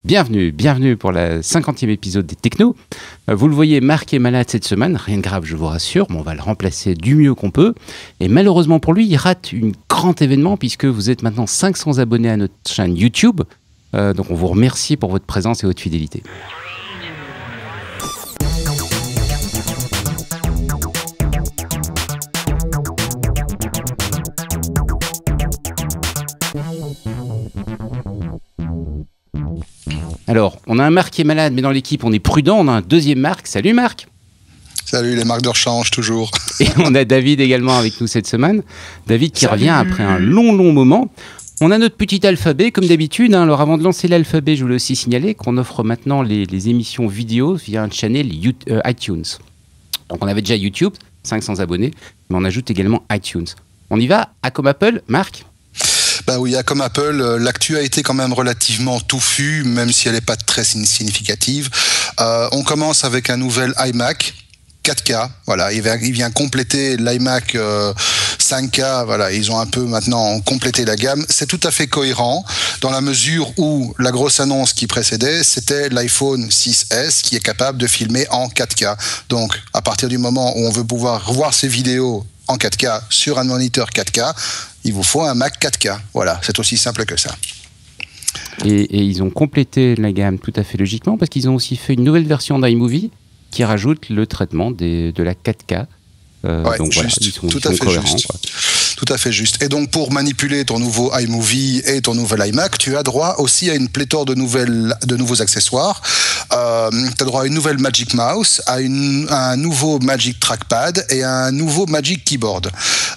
Bienvenue pour la 50e épisode des Technos. Vous le voyez, Marc est malade cette semaine, rien de grave je vous rassure, mais on va le remplacer du mieux qu'on peut. Et malheureusement pour lui, il rate un grand événement puisque vous êtes maintenant 500 abonnés à notre chaîne YouTube. Donc on vous remercie pour votre présence et votre fidélité. Alors, on a un Marc qui est malade, mais dans l'équipe, on est prudent. On a un deuxième Marc. Salut Marc. Salut, les marques de rechange, toujours. Et on a David également avec nous cette semaine. David qui revient après un long moment. On a notre petit alphabet, comme d'habitude. Alors, avant de lancer l'alphabet, je voulais aussi signaler qu'on offre maintenant les émissions vidéo via un channel iTunes. Donc, on avait déjà YouTube, 500 abonnés, mais on ajoute également iTunes. On y va, à comme Apple, Marc ? Ben oui, comme Apple, l'actu a été quand même relativement touffue, même si elle n'est pas très significative. On commence avec un nouvel iMac 4K. Voilà, il vient compléter l'iMac 5K. Voilà, ils ont un peu maintenant complété la gamme. C'est tout à fait cohérent dans la mesure où la grosse annonce qui précédait, c'était l'iPhone 6S qui est capable de filmer en 4K. Donc, à partir du moment où on veut pouvoir voir ses vidéos en 4K sur un moniteur 4K, il vous faut un Mac 4K. Voilà, c'est aussi simple que ça. Et ils ont complété la gamme tout à fait logiquement parce qu'ils ont aussi fait une nouvelle version d'iMovie qui rajoute le traitement de la 4K. Ouais, donc juste, voilà, ils sont tout à fait cohérents, juste. Quoi. Tout à fait juste. Et donc, pour manipuler ton nouveau iMovie et ton nouvel iMac, tu as droit aussi à une pléthore de nouveaux accessoires. Tu as droit à une nouvelle Magic Mouse, à un nouveau Magic Trackpad et à un nouveau Magic Keyboard.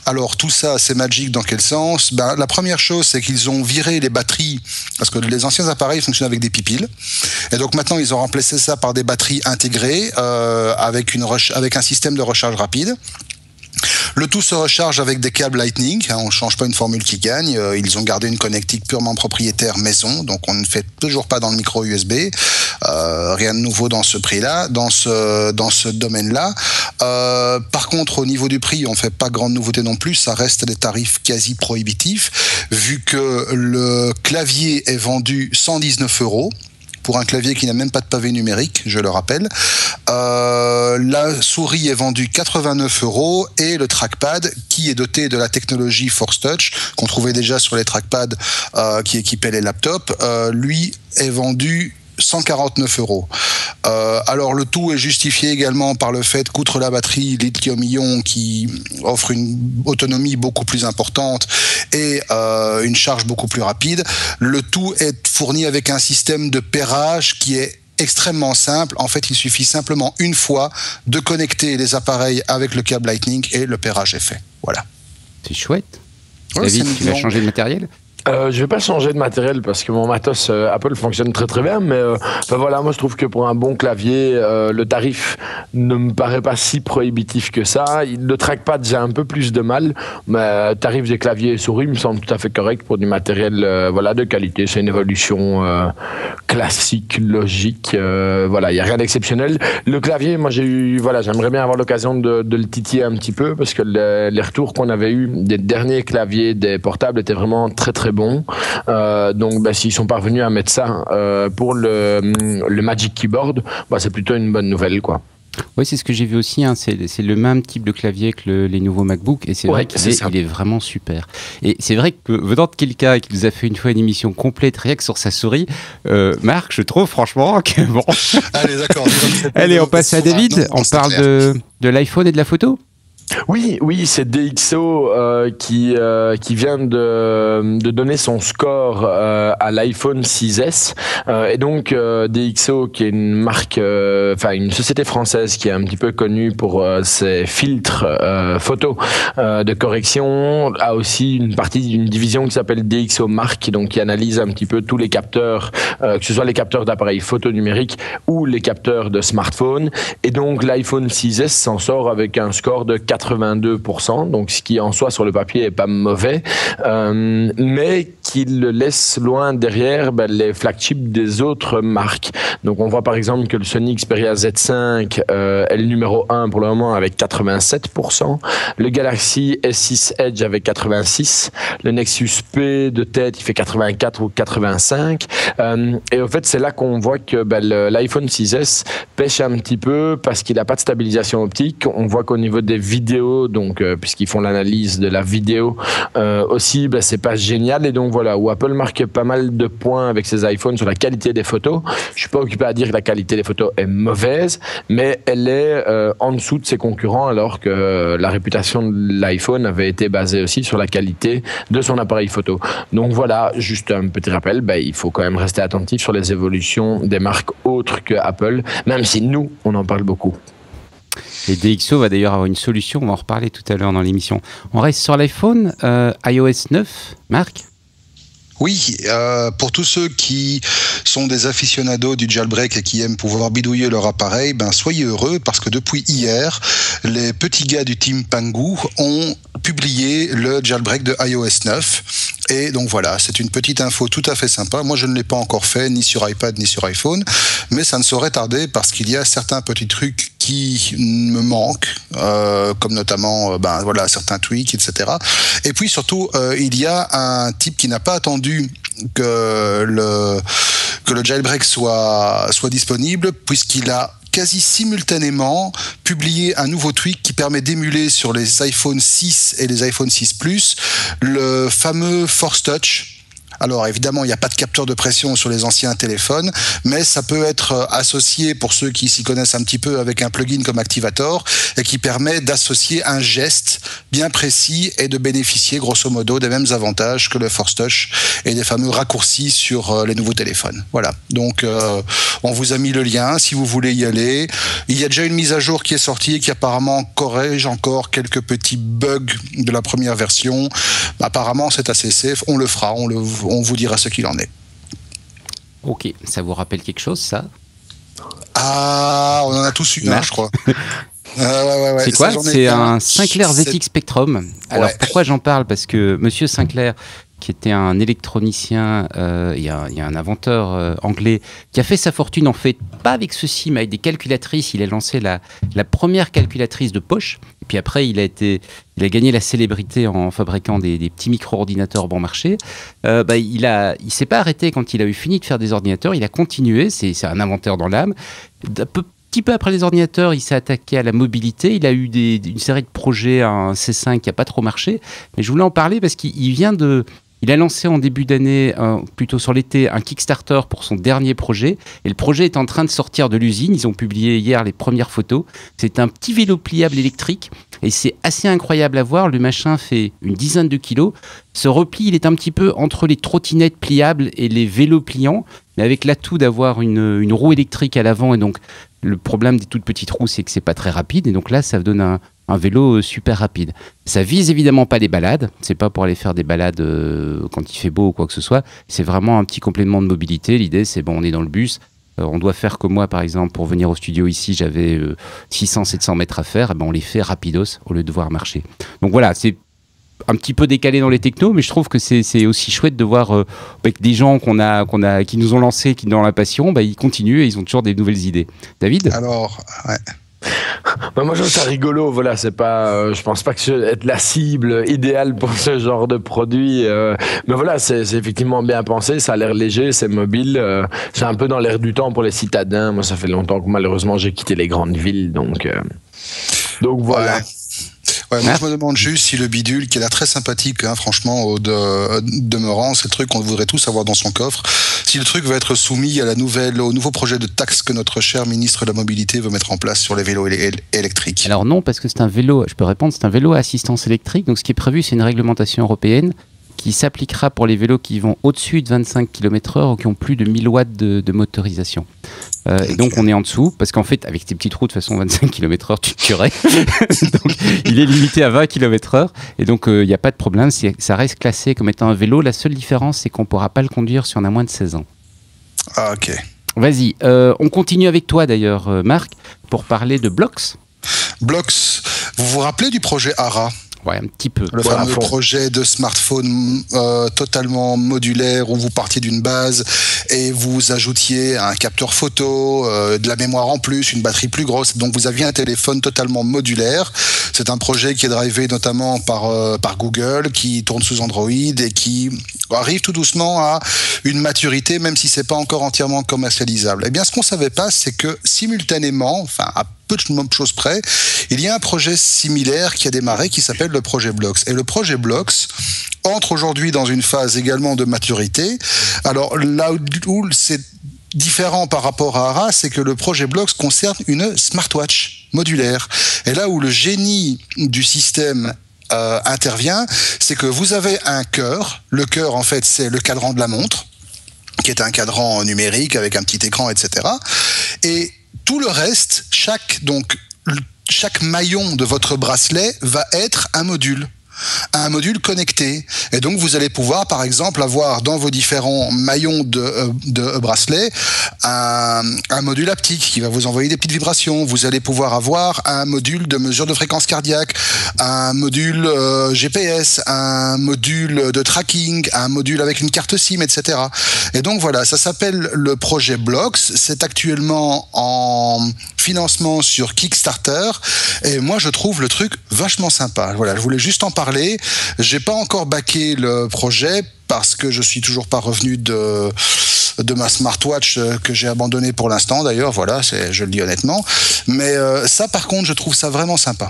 Alors, tout ça, c'est Magic dans quel sens ? Ben, la première chose, c'est qu'ils ont viré les batteries, parce que les anciens appareils fonctionnaient avec des pipiles. Et donc, maintenant, ils ont remplacé ça par des batteries intégrées avec un système de recharge rapide. Le tout se recharge avec des câbles Lightning, on ne change pas une formule qui gagne, ils ont gardé une connectique purement propriétaire maison, donc on ne fait toujours pas dans le micro USB, rien de nouveau dans ce prix-là, dans ce domaine-là. Par contre, au niveau du prix, on ne fait pas grande nouveauté non plus, ça reste des tarifs quasi prohibitifs, vu que le clavier est vendu 119 €. Pour un clavier qui n'a même pas de pavé numérique, je le rappelle. La souris est vendue 89 € et le trackpad, qui est doté de la technologie Force Touch, qu'on trouvait déjà sur les trackpads qui équipaient les laptops, lui est vendu 149 €. Alors le tout est justifié également par le fait qu'outre la batterie lithium-ion qui offre une autonomie beaucoup plus importante et une charge beaucoup plus rapide, le tout est fourni avec un système de pairage qui est extrêmement simple. En fait, il suffit simplement une fois de connecter les appareils avec le câble Lightning et le pairage est fait. Voilà. C'est chouette. Ouais, David, tu vas changer de matériel ? Je vais pas changer de matériel parce que mon matos Apple fonctionne très bien, mais voilà, moi je trouve que pour un bon clavier, le tarif ne me paraît pas si prohibitif que ça. Le trackpad, j'ai un peu plus de mal, mais le tarif des claviers et souris me semble tout à fait correct pour du matériel de qualité. C'est une évolution classique, logique. Voilà, il y a rien d'exceptionnel. Le clavier, moi j'aimerais bien avoir l'occasion de le titiller un petit peu parce que les retours qu'on avait eu des derniers claviers des portables étaient vraiment très bon. Donc s'ils sont parvenus à mettre ça pour le Magic Keyboard, c'est plutôt une bonne nouvelle, quoi. Oui, c'est ce que j'ai vu aussi, hein. C'est le même type de clavier que les nouveaux MacBook et c'est vrai qu'il est vraiment super. Et c'est vrai que venant de quelqu'un qui nous a fait une fois une émission complète rien que sur sa souris, Marc, je trouve franchement que bon... Allez, d'accord. Allez, on passe à David, on parle de l'iPhone et de la photo ? Oui, c'est DxO qui vient de donner son score à l'iPhone 6S et donc DxO qui est une marque, une société française qui est un petit peu connue pour ses filtres photos de correction, a aussi une partie d'une division qui s'appelle DxO Mark, donc qui analyse un petit peu tous les capteurs, que ce soit les capteurs d'appareils photo numériques ou les capteurs de smartphone, et donc l'iPhone 6S s'en sort avec un score de 82%, donc ce qui en soi sur le papier est pas mauvais, mais qu'il laisse loin derrière les flagships des autres marques. Donc on voit par exemple que le Sony Xperia Z5 est le numéro 1 pour le moment avec 87%, le Galaxy S6 Edge avec 86%, le Nexus P de tête il fait 84 ou 85%, et en fait c'est là qu'on voit que l'iPhone 6S pêche un petit peu parce qu'il n'a pas de stabilisation optique. On voit qu'au niveau des vidéos, donc puisqu'ils font l'analyse de la vidéo aussi, c'est pas génial, et donc voilà, où Apple marque pas mal de points avec ses iPhones sur la qualité des photos. Je suis pas occupé à dire que la qualité des photos est mauvaise, mais elle est en dessous de ses concurrents, alors que la réputation de l'iPhone avait été basée aussi sur la qualité de son appareil photo. Donc voilà, juste un petit rappel, il faut quand même rester attentif sur les évolutions des marques autres que Apple, même si nous, on en parle beaucoup. Et DxO va d'ailleurs avoir une solution, on va en reparler tout à l'heure dans l'émission. On reste sur l'iPhone, iOS 9, Marc ? Oui, pour tous ceux qui sont des aficionados du jailbreak et qui aiment pouvoir bidouiller leur appareil, soyez heureux parce que depuis hier, les petits gars du team Pangu ont publié le jailbreak de iOS 9. Et donc voilà, c'est une petite info tout à fait sympa. Moi, je ne l'ai pas encore fait, ni sur iPad, ni sur iPhone, mais ça ne saurait tarder parce qu'il y a certains petits trucs qui me manquent, comme notamment certains tweaks, etc. Et puis surtout, il y a un type qui n'a pas attendu que le jailbreak soit disponible, puisqu'il a quasi simultanément publié un nouveau tweak qui permet d'émuler sur les iPhone 6 et les iPhone 6 Plus le fameux Force Touch. Alors évidemment, il n'y a pas de capteur de pression sur les anciens téléphones, mais ça peut être associé, pour ceux qui s'y connaissent un petit peu, avec un plugin comme Activator, et qui permet d'associer un geste bien précis et de bénéficier grosso modo des mêmes avantages que le Force Touch et des fameux raccourcis sur les nouveaux téléphones. Voilà, donc on vous a mis le lien si vous voulez y aller. Il y a déjà une mise à jour qui est sortie et qui apparemment corrige encore quelques petits bugs de la première version. Apparemment c'est assez safe, on le fera, on vous dira ce qu'il en est. Ok, ça vous rappelle quelque chose, ça ? Ah, on en a tous eu un, je crois. Ouais. C'est quoi ? C'est un Sinclair ZX Spectrum. Alors pourquoi j'en parle ? Parce que Monsieur Sinclair, qui était un électronicien, il y a un inventeur anglais qui a fait sa fortune, en fait, pas avec ceci, mais avec des calculatrices. Il a lancé la première calculatrice de poche. Et puis après, il a gagné la célébrité en fabriquant des petits micro-ordinateurs bon marché. Il s'est pas arrêté quand il a eu fini de faire des ordinateurs. Il a continué. C'est un inventeur dans l'âme. Petit peu après les ordinateurs, il s'est attaqué à la mobilité. Il a eu une série de projets, un C5 qui n'a pas trop marché. Mais je voulais en parler parce il a lancé en début d'année, plutôt sur l'été, un Kickstarter pour son dernier projet. Et le projet est en train de sortir de l'usine. Ils ont publié hier les premières photos. C'est un petit vélo pliable électrique. Et c'est assez incroyable à voir. Le machin fait une dizaine de kilos. Ce repli, il est un petit peu entre les trottinettes pliables et les vélos pliants, mais avec l'atout d'avoir une roue électrique à l'avant. Et donc, le problème des toutes petites roues, c'est que c'est pas très rapide. Et donc là, ça donne un vélo super rapide. Ça vise évidemment pas les balades. C'est pas pour aller faire des balades quand il fait beau ou quoi que ce soit. C'est vraiment un petit complément de mobilité. L'idée, c'est on est dans le bus. On doit faire comme moi, par exemple, pour venir au studio ici, j'avais 600-700 mètres à faire. On les fait rapidos au lieu de devoir marcher. Donc voilà, c'est un petit peu décalé dans les technos, mais je trouve que c'est aussi chouette de voir que des gens qui nous ont lancés, qui dans la passion, ils continuent et ils ont toujours des nouvelles idées. David ? Alors, ouais. Moi je trouve ça rigolo, voilà, c'est pas, je pense pas que c'est être la cible idéale pour ce genre de produit, mais voilà, c'est effectivement bien pensé, ça a l'air léger, c'est mobile, c'est un peu dans l'air du temps pour les citadins. Moi ça fait longtemps que malheureusement j'ai quitté les grandes villes, donc voilà. Ouais, moi je me demande juste si le bidule, qui a l'air très sympathique, franchement, au demeurant, c'est le truc qu'on voudrait tous avoir dans son coffre, si le truc va être soumis à au nouveau projet de taxe que notre cher ministre de la Mobilité veut mettre en place sur les vélos électriques. Alors non, parce que c'est un vélo, je peux répondre, c'est un vélo à assistance électrique, donc ce qui est prévu, c'est une réglementation européenne qui s'appliquera pour les vélos qui vont au-dessus de 25 km/h ou qui ont plus de 1000 watts de motorisation. Et donc on est en dessous, parce qu'en fait, avec tes petites routes, de toute façon, 25 km/h, tu te tuerais. Donc il est limité à 20 km/h, et donc il n'y a pas de problème, ça reste classé comme étant un vélo. La seule différence, c'est qu'on ne pourra pas le conduire si on a moins de 16 ans. Ah, ok. Vas-y, on continue avec toi d'ailleurs, Marc, pour parler de Blox. Blox, vous vous rappelez du projet ARA ? Ouais, un petit peu. Le fameux projet de smartphone totalement modulaire où vous partiez d'une base et vous ajoutiez un capteur photo, de la mémoire en plus, une batterie plus grosse. Donc vous aviez un téléphone totalement modulaire. C'est un projet qui est drivé notamment par Google, qui tourne sous Android et qui arrive tout doucement à une maturité, même si c'est pas encore entièrement commercialisable. Eh bien, ce qu'on savait pas, c'est que simultanément, enfin à peu de choses près, il y a un projet similaire qui a démarré qui s'appelle le projet Blox. Et le projet Blox entre aujourd'hui dans une phase également de maturité. Alors là où c'est différent par rapport à ARA, c'est que le projet Blox concerne une smartwatch modulaire. Et là où le génie du système intervient, c'est que vous avez un cœur. Le cœur, en fait, c'est le cadran de la montre, qui est un cadran numérique avec un petit écran, etc. Et tout le reste, chaque maillon de votre bracelet va être un module connecté. Et donc, vous allez pouvoir, par exemple, avoir dans vos différents maillons de bracelet un module haptique qui va vous envoyer des petites vibrations. Vous allez pouvoir avoir un module de mesure de fréquence cardiaque, un module GPS, un module de tracking, un module avec une carte SIM, etc. Et donc, voilà, ça s'appelle le projet Blox. C'est actuellement en financement sur Kickstarter. Et moi, je trouve le truc vachement sympa. Voilà, je voulais juste en parler. J'ai pas encore backé le projet parce que je suis toujours pas revenu de ma smartwatch que j'ai abandonné pour l'instant. D'ailleurs, voilà, je le dis honnêtement. Mais ça, par contre, je trouve ça vraiment sympa.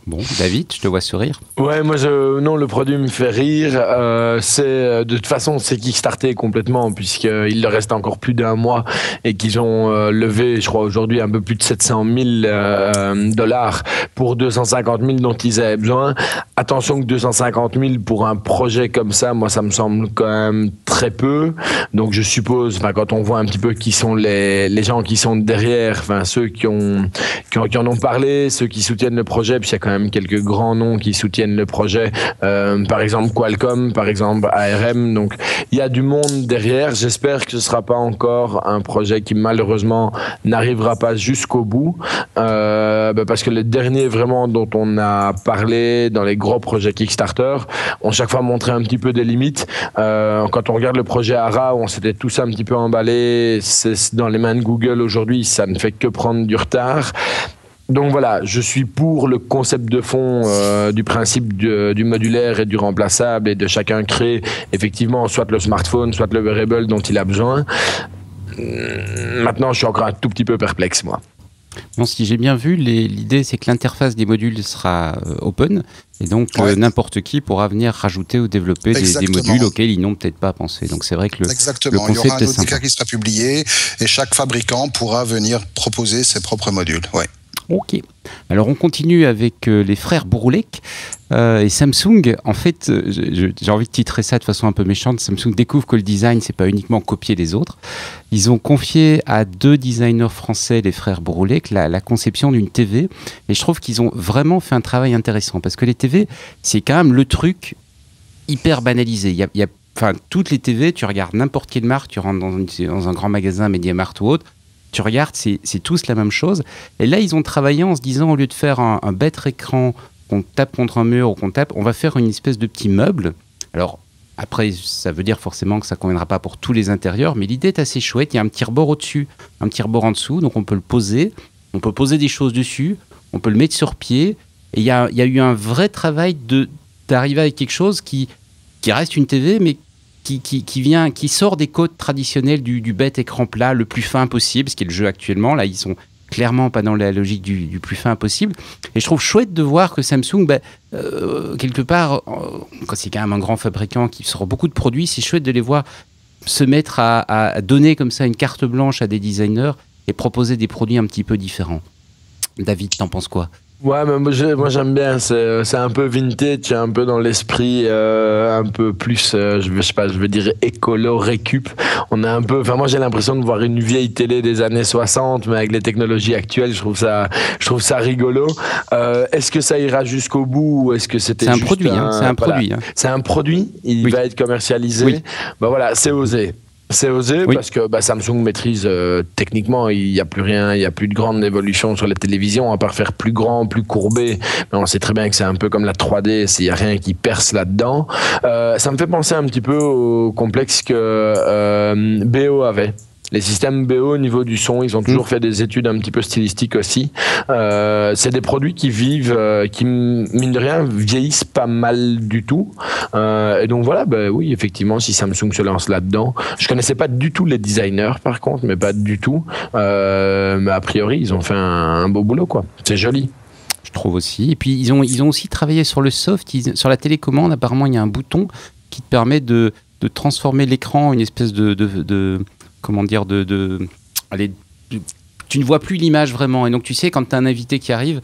Bon, David, je te vois sourire. Ouais, moi, non, le produit me fait rire. De toute façon, c'est kickstarté complètement, puisqu'il leur reste encore plus d'un mois et qu'ils ont levé, je crois, aujourd'hui, un peu plus de 700 000 $ pour 250 000 dont ils avaient besoin. Attention que 250 000 pour un projet comme ça, moi, ça me semble quand même très peu. Donc, je suppose, quand on voit un petit peu qui sont les gens qui sont derrière, ceux qui en ont parlé, ceux qui soutiennent le projet, puis il y a quand même quelques grands noms qui soutiennent le projet, par exemple Qualcomm, par exemple ARM, donc il y a du monde derrière. J'espère que ce sera pas encore un projet qui malheureusement n'arrivera pas jusqu'au bout, parce que les derniers vraiment dont on a parlé dans les gros projets Kickstarter ont chaque fois montré un petit peu des limites. Quand on regarde le projet ARA, où on s'était tous un petit peu emballé, c'est dans les mains de Google aujourd'hui, ça ne fait que prendre du retard. Donc voilà, je suis pour le concept de fond du principe du modulaire et du remplaçable et de chacun créer effectivement soit le smartphone, soit le wearable dont il a besoin. Maintenant, je suis encore un tout petit peu perplexe, moi. Bon, si j'ai bien vu, l'idée c'est que l'interface des modules sera open et donc n'importe qui pourra venir rajouter ou développer des modules auxquels ils n'ont peut-être pas pensé. Donc c'est vrai que le concept il y aura un ODK qui sera publié et chaque fabricant pourra venir proposer ses propres modules. Ouais. Ok. Alors on continue avec les frères Bouroulec et Samsung. En fait, j'ai envie de titrer ça de façon un peu méchante. Samsung découvre que le design, c'est pas uniquement copier les autres. Ils ont confié à 2 designers français, les frères Bouroulec, la conception d'une TV. Et je trouve qu'ils ont vraiment fait un travail intéressant parce que les TV, c'est quand même le truc hyper banalisé. Toutes les TV, tu regardes n'importe quelle marque, tu rentres dans un grand magasin, MediaMarkt ou autre. Tu regardes, c'est tous la même chose. Et là, ils ont travaillé en se disant, au lieu de faire un bête écran qu'on tape contre un mur ou on va faire une espèce de petit meuble. Alors, après, ça veut dire forcément que ça ne conviendra pas pour tous les intérieurs, mais l'idée est assez chouette. Il y a un petit rebord au-dessus, un petit rebord en dessous, donc on peut le poser. On peut poser des choses dessus, on peut le mettre sur pied. Et il y a eu un vrai travail d'arriver avec quelque chose qui reste une TV, mais qui sort des codes traditionnels du bête écran plat le plus fin possible, ce qui est le jeu actuellement. Là, ils sont clairement pas dans la logique du plus fin possible. Et je trouve chouette de voir que Samsung, quelque part, quand c'est quand même un grand fabricant qui sort beaucoup de produits, c'est chouette de les voir se mettre à donner comme ça une carte blanche à des designers et proposer des produits un petit peu différents. David, t'en penses quoi ? Ouais, mais moi j'aime bien, c'est un peu vintage, un peu dans l'esprit un peu plus, je veux dire écolo, récup. On a un peu, moi j'ai l'impression de voir une vieille télé des années 60, mais avec les technologies actuelles, je trouve ça rigolo. Est-ce que ça ira jusqu'au bout ou est-ce que c'était juste produit, c'est un produit. C'est un produit, il va être commercialisé. Oui. Voilà, c'est osé. C'est osé parce que Samsung maîtrise techniquement, il n'y a plus rien, il n'y a plus de grande évolution sur la télévision, à part faire plus grand, plus courbé. Mais on sait très bien que c'est un peu comme la 3D, il n'y a rien qui perce là-dedans. Ça me fait penser un petit peu au complexe que BO avait. Les systèmes BO au niveau du son, ils ont toujours fait des études un petit peu stylistiques aussi. C'est des produits qui vivent, qui mine de rien vieillissent pas mal du tout. Et donc voilà, oui, effectivement, si Samsung se lance là-dedans, je connaissais pas du tout les designers par contre, mais pas du tout. Mais a priori, ils ont fait un beau boulot, quoi. C'est joli. Je trouve aussi. Et puis ils ont aussi travaillé sur le soft, sur la télécommande. Apparemment, il y a un bouton qui te permet de transformer l'écran en une espèce comment dire, allez, tu ne vois plus l'image vraiment. Et donc, tu sais, quand tu as un invité qui arrive,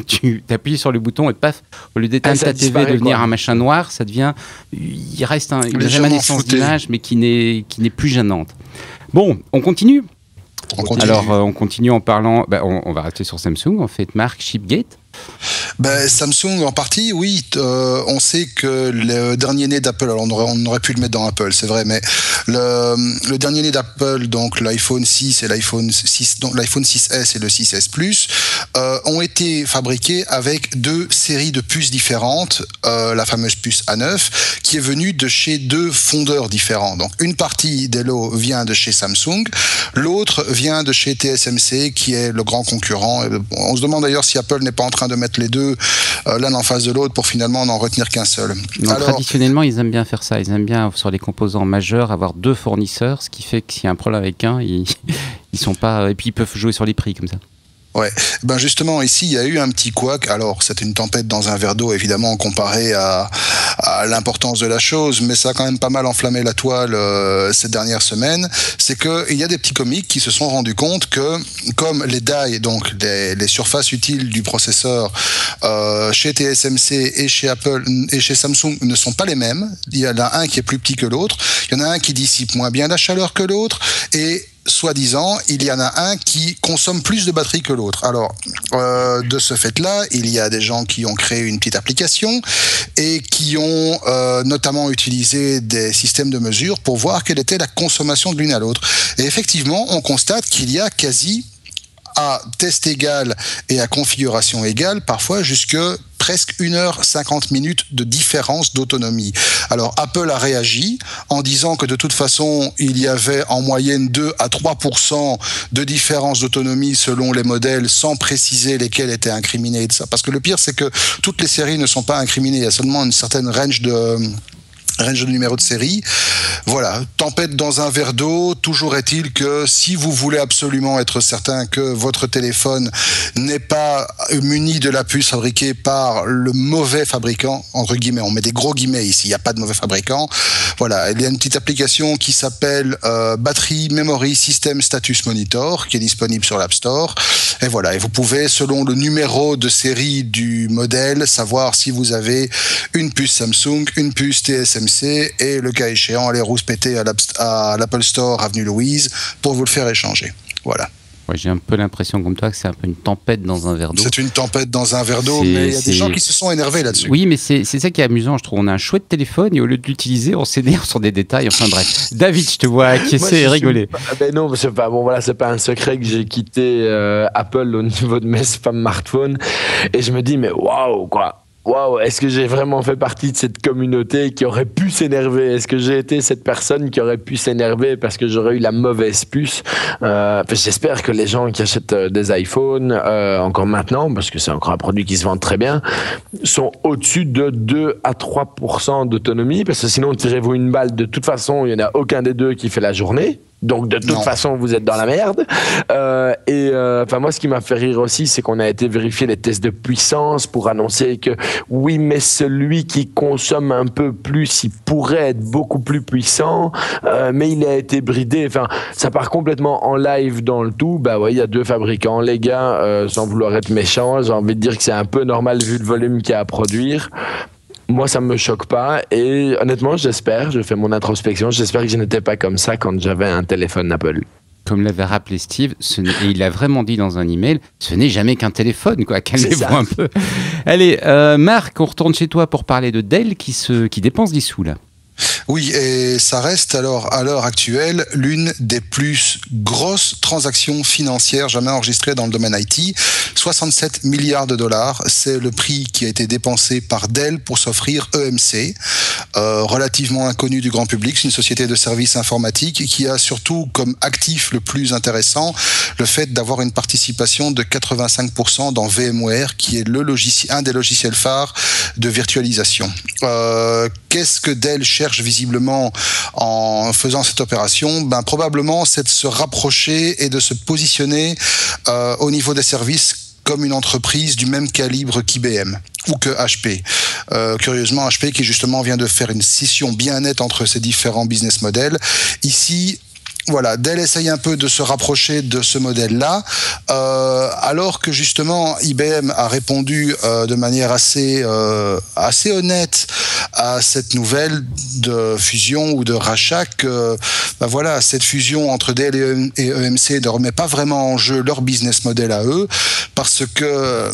tu appuies sur le bouton et paf, au lieu d'éteindre ta TV, de devenir un machin noir, ça devient. Il reste une rémanescence d'image, mais qui n'est plus gênante. Bon, on continue. Alors, on continue en parlant. On va rester sur Samsung, en fait. Marc, Chipgate. Samsung en partie, oui. On sait que le dernier né d'Apple, alors on aurait pu le mettre dans Apple, c'est vrai, mais le dernier né d'Apple, donc l'iPhone 6 et l'iPhone 6, donc l'iPhone 6S et le 6S Plus, ont été fabriqués avec deux séries de puces différentes. La fameuse puce A9, qui est venue de chez deux fondeurs différents. Donc une partie des lots vient de chez Samsung, l'autre vient de chez TSMC, qui est le grand concurrent. On se demande d'ailleurs si Apple n'est pas en train de mettre les deux l'un en face de l'autre pour finalement n'en retenir qu'un seul. Alors, traditionnellement, ils aiment bien faire ça. Ils aiment bien, sur les composants majeurs, avoir deux fournisseurs, ce qui fait que s'il y a un problème avec un, ils sont pas... Et puis, ils peuvent jouer sur les prix comme ça. Ouais, justement ici il y a eu un petit couac. Alors c'est une tempête dans un verre d'eau évidemment comparé à l'importance de la chose, mais ça a quand même pas mal enflammé la toile ces dernières semaines. C'est que il y a des petits comiques qui se sont rendus compte que comme les die, donc les surfaces utiles du processeur chez TSMC et chez Apple et chez Samsung ne sont pas les mêmes. Il y en a un qui est plus petit que l'autre, il y en a un qui dissipe moins bien la chaleur que l'autre et soi-disant, il y en a un qui consomme plus de batterie que l'autre. Alors, de ce fait-là, il y a des gens qui ont créé une petite application et qui ont notamment utilisé des systèmes de mesure pour voir quelle était la consommation de l'une à l'autre. Et effectivement, on constate qu'il y a quasi à test égal et à configuration égale, parfois jusque presque 1h50 de différence d'autonomie. Alors Apple a réagi en disant que de toute façon, il y avait en moyenne 2 à 3% de différence d'autonomie selon les modèles, sans préciser lesquels étaient incriminés de ça. Parce que le pire, c'est que toutes les séries ne sont pas incriminées. Il y a seulement une certaine range de numéro de série. Voilà, tempête dans un verre d'eau. Toujours est-il que si vous voulez absolument être certain que votre téléphone n'est pas muni de la puce fabriquée par le mauvais fabricant, entre guillemets, on met des gros guillemets ici, il n'y a pas de mauvais fabricant. Voilà, il y a une petite application qui s'appelle Battery Memory System Status Monitor, qui est disponible sur l'App Store. Et voilà, et vous pouvez, selon le numéro de série du modèle, savoir si vous avez une puce Samsung, une puce TSMC, et le cas échéant, aller rouspéter à l'Apple Store, avenue Louise, pour vous le faire échanger. Voilà. Ouais, j'ai un peu l'impression comme toi que c'est un peu une tempête dans un verre d'eau. C'est une tempête dans un verre d'eau, mais il y a des gens qui se sont énervés là-dessus. Oui, mais c'est ça qui est amusant, je trouve. On a un chouette téléphone et au lieu de l'utiliser, on s'énerve sur des détails. Enfin bref. David, je te vois acquiescer et rigoler. Non, c'est pas, c'est pas un secret que j'ai quitté Apple au niveau de mes smartphones. Et je me dis, mais waouh, quoi. Waouh, est-ce que j'ai vraiment fait partie de cette communauté qui aurait pu s'énerver? Est-ce que j'ai été cette personne qui aurait pu s'énerver parce que j'aurais eu la mauvaise puce? J'espère que les gens qui achètent des iPhones, encore maintenant, parce que c'est encore un produit qui se vend très bien, sont au-dessus de 2 à 3% d'autonomie, parce que sinon, tirez-vous une balle, de toute façon, il n'y en a aucun des deux qui fait la journée. Donc de toute façon vous êtes dans la merde. Moi ce qui m'a fait rire aussi, c'est qu'on a été vérifier les tests de puissance pour annoncer que oui, mais celui qui consomme un peu plus, il pourrait être beaucoup plus puissant, mais il a été bridé. Enfin, ça part complètement en live dans le tout. Bah ouais, il y a deux fabricants, les gars. Sans vouloir être méchant, j'ai envie de dire que c'est un peu normal vu le volume qu'il y a à produire. Moi, ça me choque pas et honnêtement, je fais mon introspection, j'espère que je n'étais pas comme ça quand j'avais un téléphone Apple. Comme l'avait rappelé Steve, et il l'a vraiment dit dans un email, ce n'est jamais qu'un téléphone, quoi. Calmez-vous un peu. Allez, Marc, on retourne chez toi pour parler de Dell qui dépense des sous, là. Oui, et ça reste alors à l'heure actuelle l'une des plus grosses transactions financières jamais enregistrées dans le domaine IT. 67 milliards de dollars, c'est le prix qui a été dépensé par Dell pour s'offrir EMC, relativement inconnu du grand public. C'est une société de services informatiques qui a surtout comme actif le plus intéressant le fait d'avoir une participation de 85% dans VMware, qui est un des logiciels phares de virtualisation. Qu'est-ce que Dell cherche visiblement en faisant cette opération? Probablement, c'est de se rapprocher et de se positionner au niveau des services comme une entreprise du même calibre qu'IBM ou que HP. Curieusement, HP qui justement vient de faire une scission bien nette entre ces différents business models. Ici, voilà, Dell essaye un peu de se rapprocher de ce modèle-là, alors que justement IBM a répondu de manière assez honnête à cette nouvelle de fusion ou de rachat que voilà, cette fusion entre Dell et EMC ne remet pas vraiment en jeu leur business model à eux, parce que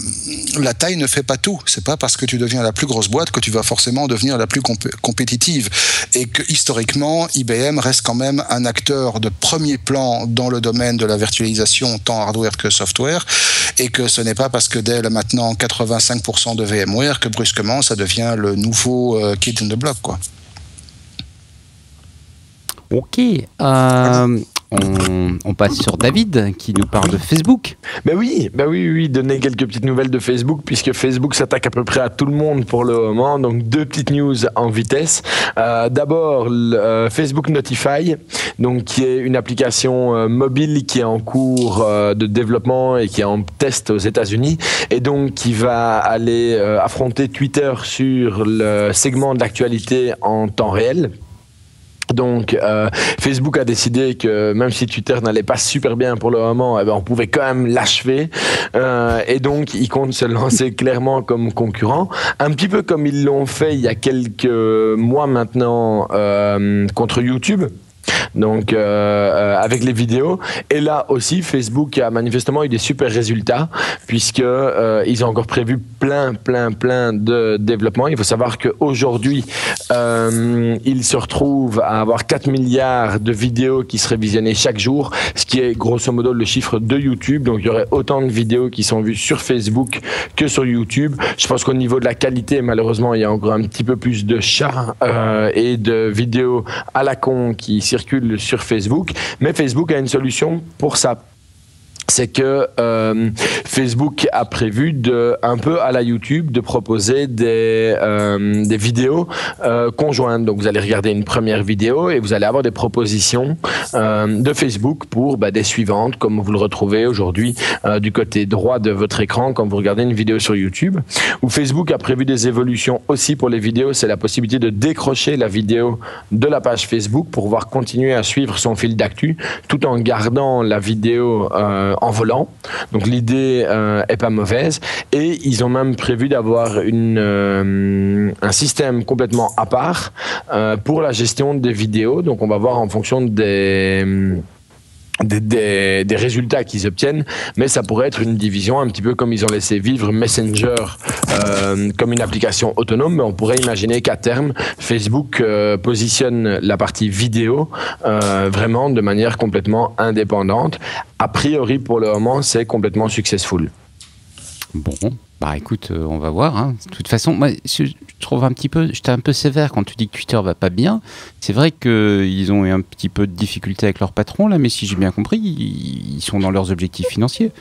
la taille ne fait pas tout. C'est pas parce que tu deviens la plus grosse boîte que tu vas forcément devenir la plus compétitive, et que historiquement IBM reste quand même un acteur de premier plan dans le domaine de la virtualisation tant hardware que software, et que ce n'est pas parce que Dell a maintenant 85% de VMware que brusquement ça devient le nouveau kid in the block, quoi. Ok, on passe sur David qui nous parle de Facebook. Oui, donner quelques petites nouvelles de Facebook, puisque Facebook s'attaque à peu près à tout le monde pour le moment. Donc 2 petites news en vitesse. D'abord, Facebook Notify, donc qui est une application mobile qui est en cours de développement et qui est en test aux États-Unis, et donc qui va aller affronter Twitter sur le segment de l'actualité en temps réel. Donc Facebook a décidé que même si Twitter n'allait pas super bien pour le moment, on pouvait quand même l'achever, et donc ils comptent se lancer clairement comme concurrent, un petit peu comme ils l'ont fait il y a quelques mois maintenant contre YouTube. Donc avec les vidéos, et là aussi Facebook a manifestement eu des super résultats, puisque ils ont encore prévu plein de développements. Il faut savoir qu'aujourd'hui ils se retrouvent à avoir 4 milliards de vidéos qui seraient visionnées chaque jour, ce qui est grosso modo le chiffre de YouTube. Donc il y aurait autant de vidéos qui sont vues sur Facebook que sur YouTube. Je pense qu'au niveau de la qualité, malheureusement, il y a encore un petit peu plus de chats et de vidéos à la con qui circulent sur Facebook, mais Facebook a une solution pour ça. C'est que Facebook a prévu un peu à la YouTube de proposer des vidéos conjointes. Donc vous allez regarder une première vidéo et vous allez avoir des propositions de Facebook pour des suivantes, comme vous le retrouvez aujourd'hui du côté droit de votre écran quand vous regardez une vidéo sur YouTube. Où Facebook a prévu des évolutions aussi pour les vidéos, c'est la possibilité de décrocher la vidéo de la page Facebook pour pouvoir continuer à suivre son fil d'actu tout en gardant la vidéo en volant. Donc l'idée est pas mauvaise, et ils ont même prévu d'avoir un système complètement à part pour la gestion des vidéos. Donc on va voir en fonction des résultats qu'ils obtiennent, mais ça pourrait être une division un petit peu comme ils ont laissé vivre Messenger comme une application autonome. Mais on pourrait imaginer qu'à terme Facebook positionne la partie vidéo vraiment de manière complètement indépendante. A priori pour le moment c'est complètement successful. Bon, écoute, on va voir, hein. De toute façon, moi, je trouve j'étais un peu sévère quand tu dis que Twitter va pas bien. C'est vrai qu'ils ont eu un petit peu de difficulté avec leur patron, là, mais si j'ai bien compris, ils sont dans leurs objectifs financiers.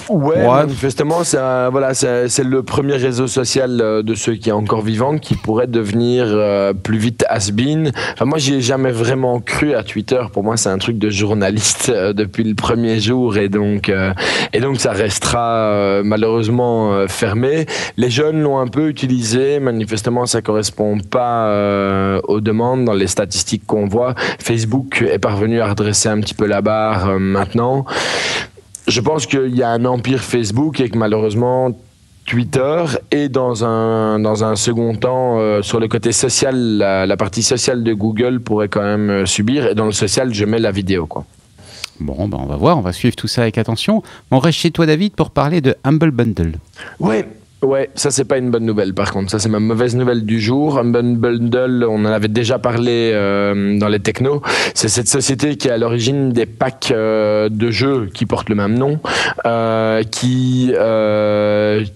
Ouais, manifestement, c'est le premier réseau social de ceux qui est encore vivant qui pourrait devenir plus vite has-been. Enfin, moi, j'y ai jamais vraiment cru à Twitter. Pour moi, c'est un truc de journaliste depuis le premier jour, et donc ça restera malheureusement fermé. Les jeunes l'ont un peu utilisé. Manifestement, ça correspond pas aux demandes dans les statistiques qu'on voit. Facebook est parvenu à redresser un petit peu la barre maintenant. Je pense qu'il y a un empire Facebook et que malheureusement Twitter est dans un second temps sur le côté social, la partie sociale de Google pourrait quand même subir, et dans le social je mets la vidéo, quoi. Bon, on va voir, on va suivre tout ça avec attention. On reste chez toi David pour parler de Humble Bundle. Ouais, Ouais, ça c'est pas une bonne nouvelle par contre, ça c'est ma mauvaise nouvelle du jour. Humble Bundle, on en avait déjà parlé dans les technos, c'est cette société qui est à l'origine des packs de jeux qui portent le même nom, qui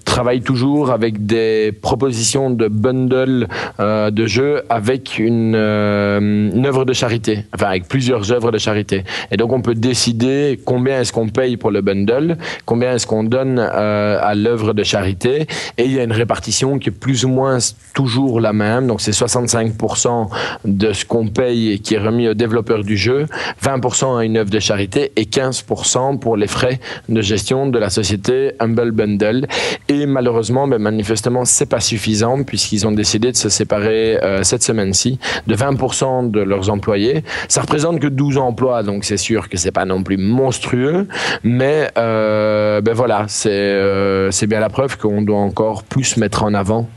travaille toujours avec des propositions de bundle de jeux avec une œuvre de charité, enfin avec plusieurs œuvres de charité. Et donc on peut décider combien est-ce qu'on paye pour le bundle, combien est-ce qu'on donne à l'œuvre de charité. Et il y a une répartition qui est plus ou moins toujours la même. Donc, c'est 65% de ce qu'on paye qui est remis aux développeurs du jeu, 20% à une œuvre de charité et 15% pour les frais de gestion de la société Humble Bundle. Et malheureusement, manifestement, c'est pas suffisant puisqu'ils ont décidé de se séparer cette semaine-ci de 20% de leurs employés. Ça représente que 12 emplois, donc c'est sûr que c'est pas non plus monstrueux. Mais voilà, c'est bien la preuve qu'on doit encore plus mettre en avant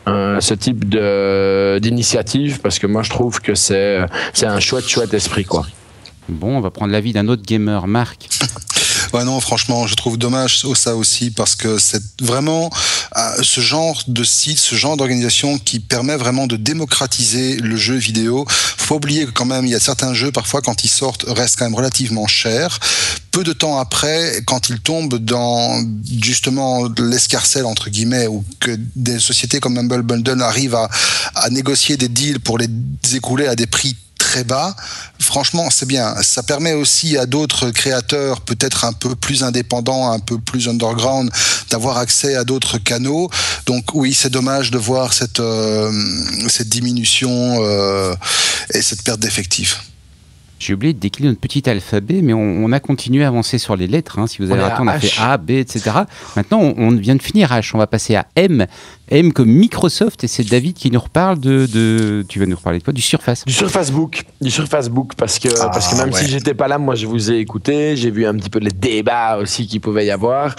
ce type d'initiative parce que moi je trouve que c'est un chouette esprit quoi. Bon, on va prendre l'avis d'un autre gamer, Marc. Ouais, non, franchement, je trouve dommage ça aussi parce que c'est vraiment ce genre de site, ce genre d'organisation qui permet vraiment de démocratiser le jeu vidéo. Faut pas oublier que quand même, il y a certains jeux, parfois, quand ils sortent, restent quand même relativement chers. Peu de temps après, quand ils tombent dans, justement, l'escarcelle, entre guillemets, ou que des sociétés comme Humble Bundle arrivent à négocier des deals pour les écouler à des prix très bas, franchement c'est bien. Ça permet aussi à d'autres créateurs peut-être un peu plus indépendants, un peu plus underground, d'avoir accès à d'autres canaux. Donc oui, c'est dommage de voir cette diminution et cette perte d'effectifs. J'ai oublié de décliner notre petit alphabet, mais on a continué à avancer sur les lettres. Si vous avez raté, on a fait A, B, etc. Maintenant, on vient de finir H. On va passer à M. M comme Microsoft, et c'est David qui nous reparle tu vas nous reparler de quoi? Du Surface. Du Surface Book, parce que même si j'étais pas là, moi je vous ai écouté, j'ai vu un petit peu les débats aussi qu'il pouvait y avoir,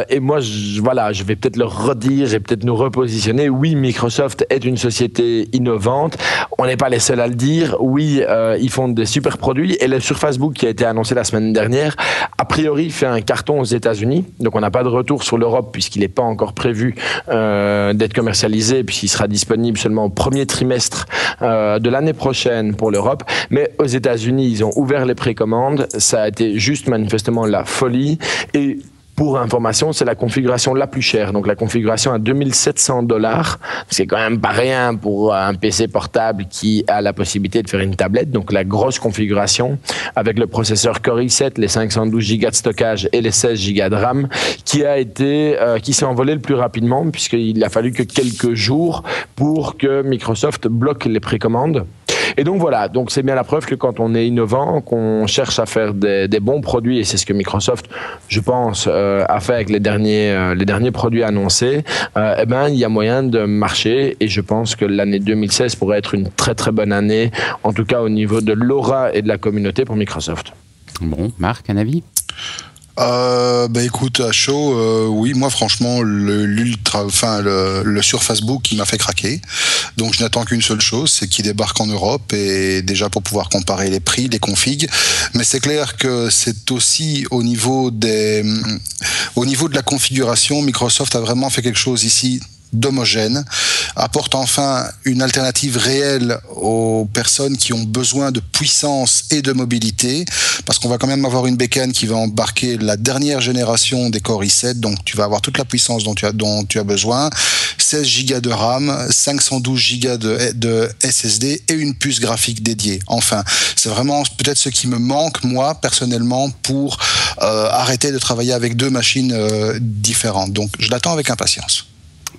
et moi je vais peut-être le redire et peut-être nous repositionner. Oui, Microsoft est une société innovante, on n'est pas les seuls à le dire. Oui, ils font des super produits, et le Surface Book qui a été annoncé la semaine dernière, a priori fait un carton aux États-Unis, donc on n'a pas de retour sur l'Europe puisqu'il n'est pas encore prévu d'être commercialisé, puisqu'il sera disponible seulement au premier trimestre de l'année prochaine pour l'Europe. Mais aux États-Unis, ils ont ouvert les précommandes. Ça a été juste manifestement la folie. Et pour information, c'est la configuration la plus chère. Donc la configuration à $2700. C'est quand même pas rien pour un PC portable qui a la possibilité de faire une tablette. Donc la grosse configuration avec le processeur Core i7, les 512 Go de stockage et les 16 Go de RAM, qui s'est envolé le plus rapidement puisqu'il a fallu que quelques jours pour que Microsoft bloque les précommandes. Et donc voilà, donc c'est bien la preuve que quand on est innovant, qu'on cherche à faire des bons produits, et c'est ce que Microsoft, je pense, a fait avec les derniers produits annoncés, il y a moyen de marcher, et je pense que l'année 2016 pourrait être une très très bonne année, en tout cas au niveau de l'aura et de la communauté pour Microsoft. Bon, Marc, un avis ? Écoute, à chaud, oui, moi franchement le Surface Book il m'a fait craquer, donc je n'attends qu'une seule chose, c'est qu'il débarque en Europe, et déjà pour pouvoir comparer les prix, les configs. Mais c'est clair que c'est aussi au niveau de la configuration, Microsoft a vraiment fait quelque chose ici d'homogène, apporte enfin une alternative réelle aux personnes qui ont besoin de puissance et de mobilité, parce qu'on va quand même avoir une bécane qui va embarquer la dernière génération des Core i7, donc tu vas avoir toute la puissance dont tu as besoin, 16 Go de RAM, 512 Go de SSD et une puce graphique dédiée. Enfin, c'est vraiment peut-être ce qui me manque, moi, personnellement, pour arrêter de travailler avec deux machines différentes. Donc, je l'attends avec impatience.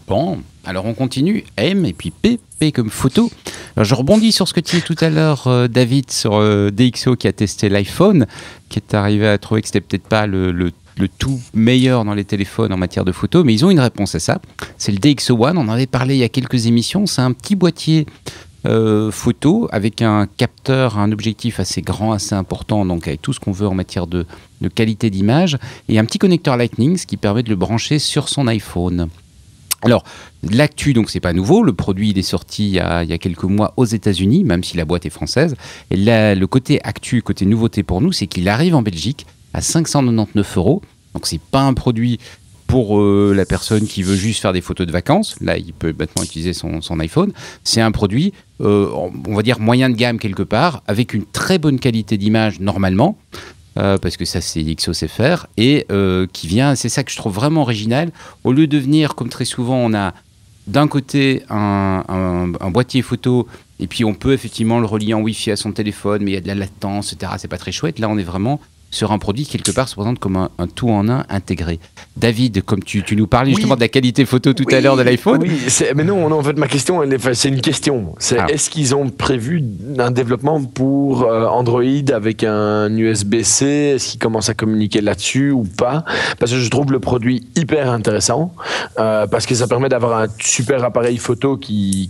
Bon, alors on continue. M et puis P, P comme photo. Alors je rebondis sur ce que tu disais tout à l'heure, David, sur DxO qui a testé l'iPhone, qui est arrivé à trouver que c'était peut-être pas le tout meilleur dans les téléphones en matière de photo, mais ils ont une réponse à ça. C'est le DxO One, on en avait parlé il y a quelques émissions. C'est un petit boîtier photo avec un capteur, un objectif assez grand, assez important, donc avec tout ce qu'on veut en matière de qualité d'image, et un petit connecteur Lightning, ce qui permet de le brancher sur son iPhone. Alors, l'actu, donc c'est pas nouveau, le produit il est sorti il y a quelques mois aux États-Unis, même si la boîte est française. Et là, le côté actu, côté nouveauté pour nous, c'est qu'il arrive en Belgique à 599 €. Donc c'est pas un produit pour la personne qui veut juste faire des photos de vacances, là il peut maintenant utiliser son iPhone. C'est un produit, on va dire moyen de gamme quelque part, avec une très bonne qualité d'image normalement, parce que ça c'est XO sait faire, et qui vient, c'est ça que je trouve vraiment original, au lieu de venir comme très souvent on a d'un côté un boîtier photo, et puis on peut effectivement le relier en Wi-Fi à son téléphone, mais il y a de la latence, etc. C'est pas très chouette. Là on est vraiment sur un produit qui quelque part se présente comme un tout-en-un intégré. David, comme tu nous parlais justement de la qualité photo tout à l'heure de l'iPhone. Oui, mais non, en fait, ma question, c'est une question. Est-ce qu'ils ont prévu un développement pour Android avec un USB-C? Est-ce qu'ils commencent à communiquer là-dessus ou pas? Parce que je trouve le produit hyper intéressant, parce que ça permet d'avoir un super appareil photo qui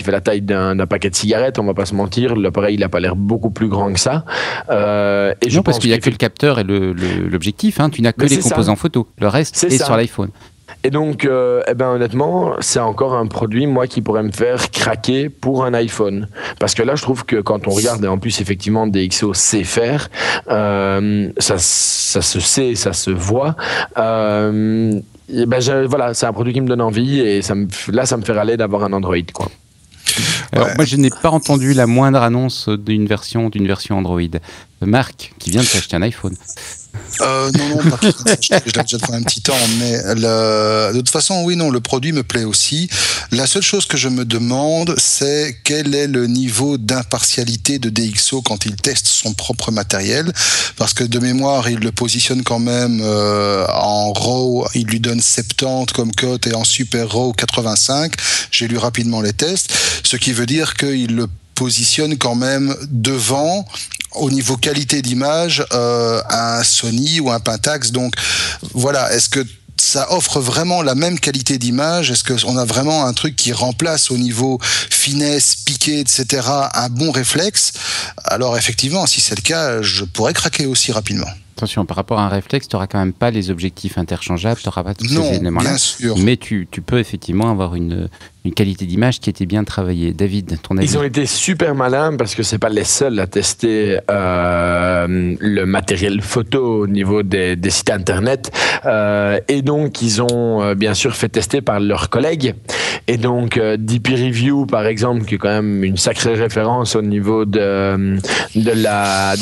fait la taille d'un paquet de cigarettes, on va pas se mentir. L'appareil, il n'a pas l'air beaucoup plus grand que ça. Et non, parce qu'il n'y a que le capteur et l'objectif, hein. Tu n'as que les composants photo. Le reste est sur l'iPhone. Et donc, honnêtement, c'est encore un produit, moi, qui pourrait me faire craquer pour un iPhone. Parce que là, je trouve que quand on regarde, et en plus, effectivement, DxO sait faire, ça se sait, ça se voit. Voilà, c'est un produit qui me donne envie, et ça me fait râler d'avoir un Android, quoi. Alors, moi, je n'ai pas entendu la moindre annonce d'une version Android. Marc, qui vient de s'acheter un iPhone. Non, pas je l'ai déjà depuis un petit temps, mais de toute façon, oui, non, le produit me plaît aussi. La seule chose que je me demande, c'est quel est le niveau d'impartialité de DxO quand il teste son propre matériel, parce que de mémoire, il le positionne quand même en RAW, il lui donne 70 comme cote et en Super RAW 85. J'ai lu rapidement les tests, ce qui veut dire qu'il le positionne quand même devant au niveau qualité d'image un Sony ou un Pentax. Donc voilà, est-ce que ça offre vraiment la même qualité d'image? Est-ce qu'on a vraiment un truc qui remplace au niveau finesse, piqué, etc., un bon réflexe? Alors effectivement, si c'est le cas, je pourrais craquer aussi rapidement. Attention, par rapport à un réflexe, tu n'auras quand même pas les objectifs interchangeables, tu n'auras pas tous ces éléments-là. Bien sûr. Mais tu peux effectivement avoir une qualité d'image qui était bien travaillée. David, ton avis? Ils ont été super malins parce que c'est pas les seuls à tester le matériel photo au niveau des sites internet. Et donc, ils ont bien sûr fait tester par leurs collègues. Et donc, DP Review, par exemple, qui est quand même une sacrée référence au niveau du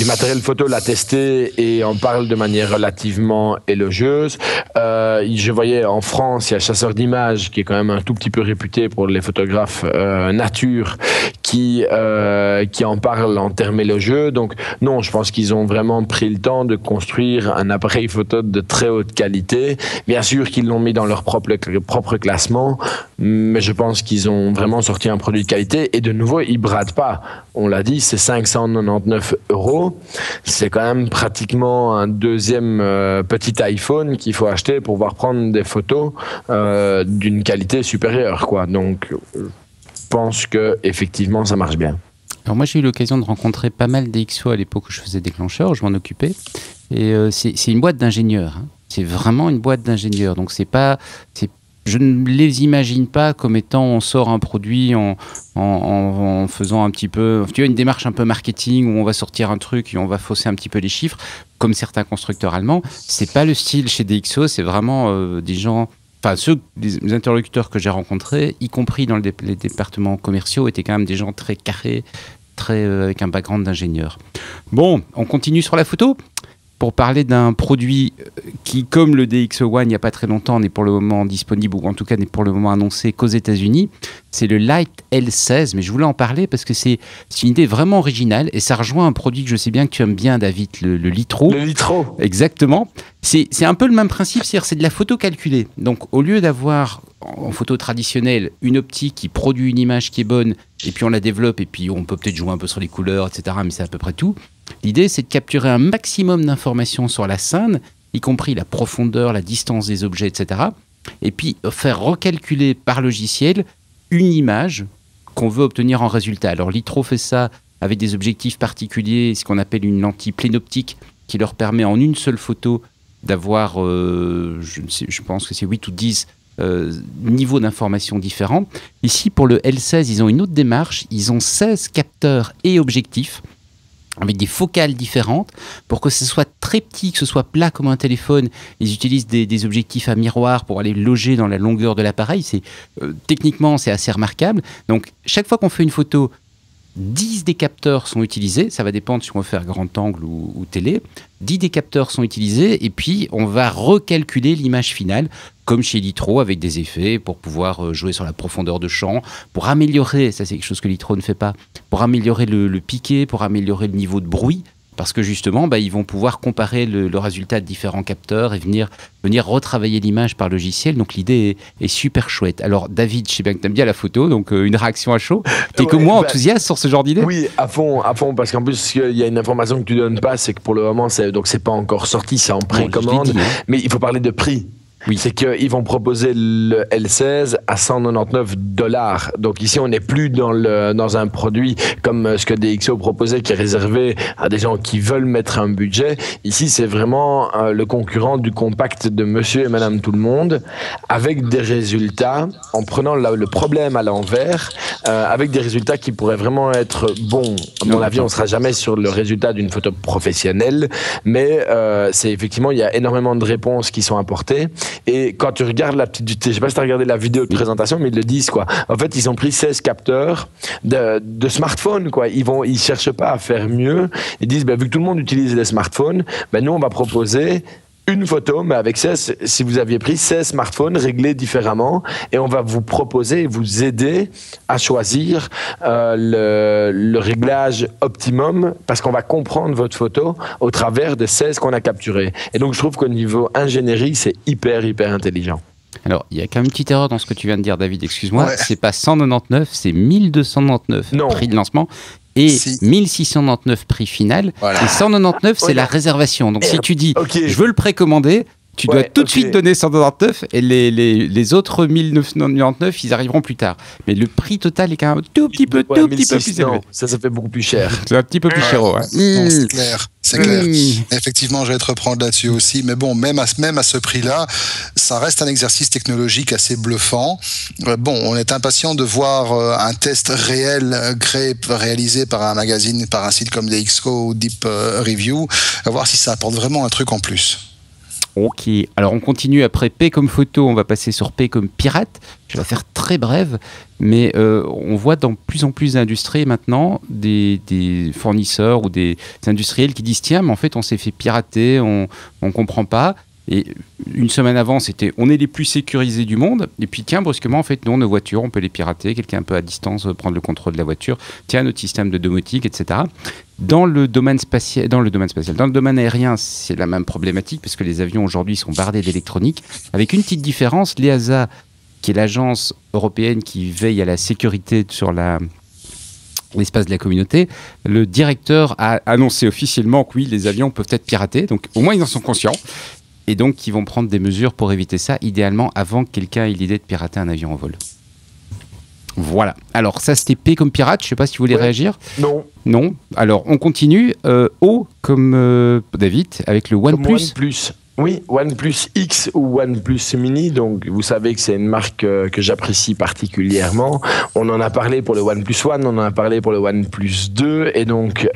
matériel photo, l'a testé et en parle de manière relativement élogieuse. Je voyais en France, il y a Chasseur d'images, qui est quand même un tout petit peu réputé pour les photographes nature, qui en parle en termes élogieux. Donc non, je pense qu'ils ont vraiment pris le temps de construire un appareil photo de très haute qualité. Bien sûr qu'ils l'ont mis dans leur propre classement, mais je pense qu'ils ont vraiment sorti un produit de qualité. Et de nouveau, ils bradent pas. On l'a dit, c'est 599 €. C'est quand même pratiquement un deuxième petit iPhone qu'il faut acheter pour pouvoir prendre des photos d'une qualité supérieure, quoi. Donc, je pense que effectivement, ça marche bien. Alors moi, j'ai eu l'occasion de rencontrer pas mal DxO à l'époque où je faisais déclencheur, je m'en occupais. Et c'est une boîte d'ingénieurs. Hein. C'est vraiment une boîte d'ingénieurs. Donc je ne les imagine pas comme étant on sort un produit en faisant un petit peu, tu vois, une démarche un peu marketing où on va sortir un truc et on va fausser un petit peu les chiffres, comme certains constructeurs allemands. C'est pas le style chez DxO, c'est vraiment des gens, enfin les interlocuteurs que j'ai rencontrés, y compris dans les départements commerciaux, étaient quand même des gens très carrés, avec un background d'ingénieur. Bon, on continue sur la photo pour parler d'un produit qui, comme le DxO One, il n'y a pas très longtemps, n'est pour le moment disponible, ou en tout cas n'est pour le moment annoncé qu'aux États-Unis. C'est le Light L16, mais je voulais en parler parce que c'est une idée vraiment originale et ça rejoint un produit que je sais bien que tu aimes bien, David, le Litro. Le Litro. Exactement. C'est un peu le même principe, c'est-à-dire c'est de la photo calculée. Donc au lieu d'avoir en photo traditionnelle une optique qui produit une image qui est bonne et puis on la développe et puis on peut peut-être jouer un peu sur les couleurs, etc., mais c'est à peu près tout. L'idée, c'est de capturer un maximum d'informations sur la scène, y compris la profondeur, la distance des objets, etc., et puis faire recalculer par logiciel une image qu'on veut obtenir en résultat. Alors Litro fait ça avec des objectifs particuliers, ce qu'on appelle une lentille plénoptique, qui leur permet en une seule photo d'avoir, je pense que c'est 8 ou 10 niveaux d'information différents. Ici, pour le L16, ils ont une autre démarche. Ils ont 16 capteurs et objectifs. avec des focales différentes, pour que ce soit très petit, que ce soit plat comme un téléphone. Ils utilisent des objectifs à miroir pour aller loger dans la longueur de l'appareil. Techniquement, c'est assez remarquable. Donc, chaque fois qu'on fait une photo, 10 des capteurs sont utilisés. Ça va dépendre si on veut faire grand angle ou télé. 10 des capteurs sont utilisés et puis on va recalculer l'image finale, comme chez Lytro, avec des effets pour pouvoir jouer sur la profondeur de champ, pour améliorer, ça c'est quelque chose que Lytro ne fait pas, pour améliorer le piqué, pour améliorer le niveau de bruit. Parce que justement, ils vont pouvoir comparer le résultat de différents capteurs et venir retravailler l'image par logiciel. Donc l'idée est super chouette. Alors David, je sais bien que tu aimes bien la photo, donc une réaction à chaud. Tu es comme moi enthousiaste sur ce genre d'idée? Oui, à fond, parce qu'en plus, il y a une information que tu donnes pas, c'est que pour le moment, c'est pas encore sorti, c'est en précommande. Mais il faut parler de prix. Oui. C'est qu'ils vont proposer le L16 à $199. Donc ici, on n'est plus dans un produit comme ce que DxO proposait, qui est réservé à des gens qui veulent mettre un budget. Ici, c'est vraiment le concurrent du compact de monsieur et madame tout le monde, avec des résultats, en prenant le problème à l'envers, avec des résultats qui pourraient vraiment être bons. À mon avis, on ne sera jamais sur le résultat d'une photo professionnelle, mais c'est effectivement, il y a énormément de réponses qui sont apportées. Et quand tu regardes je sais pas si tu as regardé la vidéo de présentation, mais ils le disent, quoi. En fait, ils ont pris 16 capteurs de smartphones, quoi. Ils cherchent pas à faire mieux. Ils disent, vu que tout le monde utilise les smartphones, nous, on va proposer une photo, mais avec 16, si vous aviez pris 16 smartphones réglés différemment, et on va vous proposer et vous aider à choisir le réglage optimum, parce qu'on va comprendre votre photo au travers de 16 qu'on a capturés. Et donc, je trouve qu'au niveau ingénierie, c'est hyper intelligent. Alors, il y a quand même une petite erreur dans ce que tu viens de dire, David, excuse-moi. Ouais. C'est pas 199, c'est 1299 prix de lancement. Et 1699 prix final. Voilà. Et 199, c'est la réservation. Donc, si tu dis, je veux le précommander, tu dois tout de suite donner 199 et les autres 1999, ils arriveront plus tard. Mais le prix total est quand même un tout petit peu plus élevé. Ça fait beaucoup plus cher. C'est un petit peu plus cher. Ouais. Non, c'est clair. C'est clair. Effectivement, je vais te reprendre là-dessus aussi. Mais bon, même à ce prix-là, ça reste un exercice technologique assez bluffant. On est impatient de voir un test réel réalisé par un magazine, par un site comme DxO ou Deep Review, à voir si ça apporte vraiment un truc en plus. Ok, alors on continue après P comme photo, on va passer sur P comme pirate. Je vais la faire très brève, mais on voit dans plus en plus d'industries maintenant des fournisseurs ou des industriels qui disent tiens, mais en fait on s'est fait pirater, on comprend pas. Et une semaine avant, c'était on est les plus sécurisés du monde. Et puis tiens, brusquement, en fait, non, nos voitures, on peut les pirater. Quelqu'un un peu à distance prendre le contrôle de la voiture. Tiens, notre système de domotique, etc. Dans le domaine aérien, c'est la même problématique parce que les avions aujourd'hui sont bardés d'électronique. Avec une petite différence, l'EASA, qui est l'agence européenne qui veille à la sécurité sur l'espace de la communauté, le directeur a annoncé officiellement que oui, les avions peuvent être piratés. Donc au moins, ils en sont conscients. Et donc, ils vont prendre des mesures pour éviter ça, idéalement avant que quelqu'un ait l'idée de pirater un avion en vol. Voilà. Alors, ça, c'était P comme pirate. Je ne sais pas si vous voulez réagir. Non. Alors, on continue. O comme David, avec le OnePlus. Oui, OnePlus X ou OnePlus Mini, donc vous savez que c'est une marque que j'apprécie particulièrement. On en a parlé pour le OnePlus One, on en a parlé pour le OnePlus 2, et donc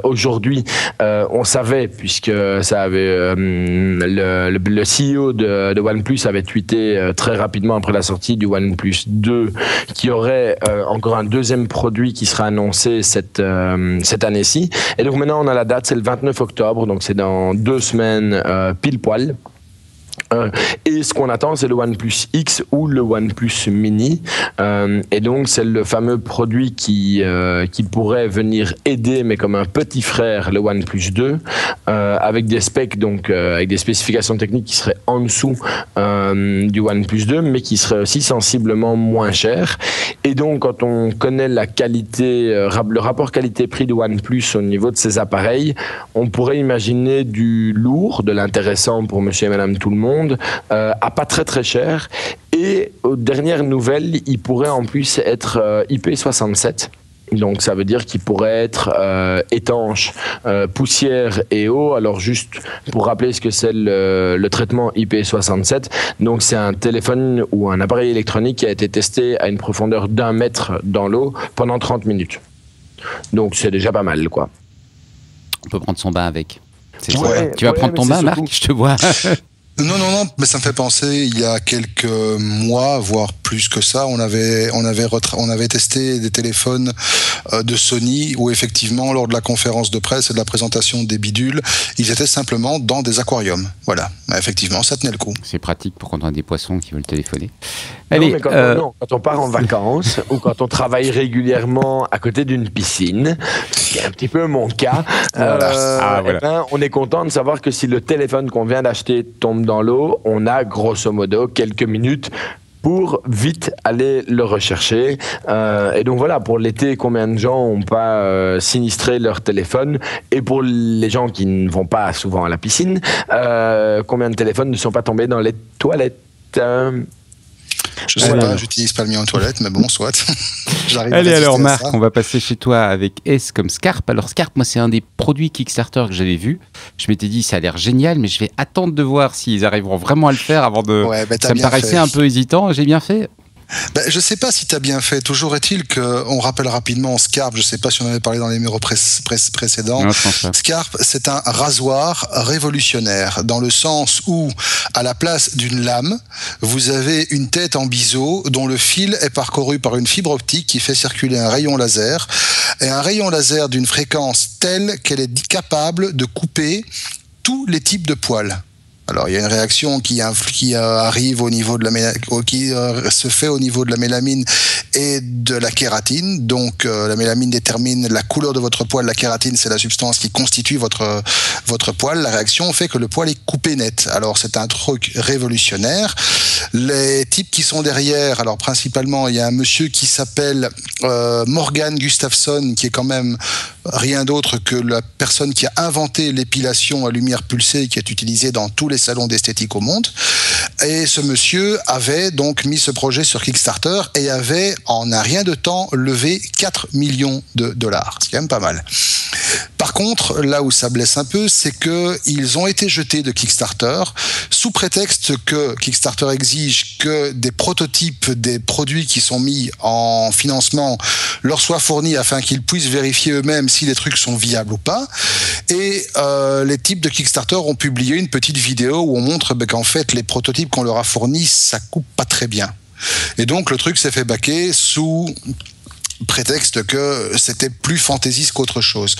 aujourd'hui, on savait, puisque ça avait le CEO de OnePlus avait tweeté très rapidement après la sortie du OnePlus 2 qu'il y aurait encore un deuxième produit qui sera annoncé cette année-ci. Et donc maintenant on a la date, c'est le 29 octobre, donc c'est dans 2 semaines pile poil. Et ce qu'on attend, c'est le OnePlus X ou le OnePlus Mini. Et donc, c'est le fameux produit qui pourrait venir aider, mais comme un petit frère, le OnePlus 2, avec des specs, donc avec des spécifications techniques qui seraient en dessous du OnePlus 2, mais qui seraient aussi sensiblement moins cher. Et donc, quand on connaît la qualité, le rapport qualité-prix du OnePlus au niveau de ses appareils, on pourrait imaginer du lourd, de l'intéressant pour monsieur et madame tout le monde, à pas très cher, et aux dernières nouvelles, il pourrait en plus être IP67. Donc ça veut dire qu'il pourrait être étanche, poussière et eau. Alors juste pour rappeler ce que c'est le traitement IP67, donc c'est un téléphone ou un appareil électronique qui a été testé à une profondeur d'1 mètre dans l'eau pendant 30 minutes. Donc c'est déjà pas mal, quoi. On peut prendre son bain avec. Ouais, tu vas prendre ton bain, Marc? Je te vois. Non, mais ça me fait penser, il y a quelques mois, voire plus que ça, on avait testé des téléphones de Sony où effectivement, lors de la conférence de presse et de la présentation des bidules, ils étaient simplement dans des aquariums. Voilà, mais effectivement, ça tenait le coup. C'est pratique pour quand on a des poissons qui veulent téléphoner. Allez, mais quand on part en vacances ou quand on travaille régulièrement à côté d'une piscine, ce qui est un petit peu mon cas, voilà. Eh ben, on est content de savoir que si le téléphone qu'on vient d'acheter tombe dans l'eau, on a grosso modo quelques minutes pour vite aller le rechercher. Et donc voilà, pour l'été, combien de gens n'ont pas sinistré leur téléphone? Et pour les gens qui ne vont pas souvent à la piscine, combien de téléphones ne sont pas tombés dans les toilettes? Je sais pas, j'utilise pas le mien en toilette, mais bon, soit. Allez, alors Marc, on va passer chez toi avec S comme Scarpe. Alors Scarpe, moi, c'est un des produits Kickstarter que j'avais vu. Je m'étais dit, ça a l'air génial, mais je vais attendre de voir s'ils arriveront vraiment à le faire avant de... Ouais, ça me paraissait un peu hésitant. J'ai bien fait? Je sais pas si tu as bien fait. Toujours est-il qu'on rappelle rapidement Scarpe, je sais pas si on avait parlé dans les numéros précédents. Non, Scarpe, c'est un rasoir révolutionnaire dans le sens où, à la place d'une lame, vous avez une tête en biseau dont le fil est parcouru par une fibre optique qui fait circuler un rayon laser, et un rayon laser d'une fréquence telle qu'elle est capable de couper tous les types de poils. Alors, il y a une réaction qui arrive au niveau de qui se fait au niveau de la mélamine et de la kératine. Donc, la mélamine détermine la couleur de votre poil. La kératine, c'est la substance qui constitue votre poil. La réaction fait que le poil est coupé net. Alors, c'est un truc révolutionnaire. Les types qui sont derrière, alors principalement, il y a un monsieur qui s'appelle Morgan Gustafsson, qui est quand même rien d'autre que la personne qui a inventé l'épilation à lumière pulsée, qui est utilisée dans tous les salons d'esthétique au monde. Et ce monsieur avait donc mis ce projet sur Kickstarter et avait, en un rien de temps, levé 4 millions de dollars. C'est quand même pas mal. Par contre, là où ça blesse un peu, c'est qu'ils ont été jetés de Kickstarter sous prétexte que Kickstarter exige que des prototypes des produits qui sont mis en financement leur soient fournis afin qu'ils puissent vérifier eux-mêmes si les trucs sont viables ou pas. Et les types de Kickstarter ont publié une petite vidéo où on montre qu'en fait, les prototypes qu'on leur a fournis, ça coupe pas très bien. Et donc, le truc s'est fait baquer sous prétexte que c'était plus fantaisiste qu'autre chose.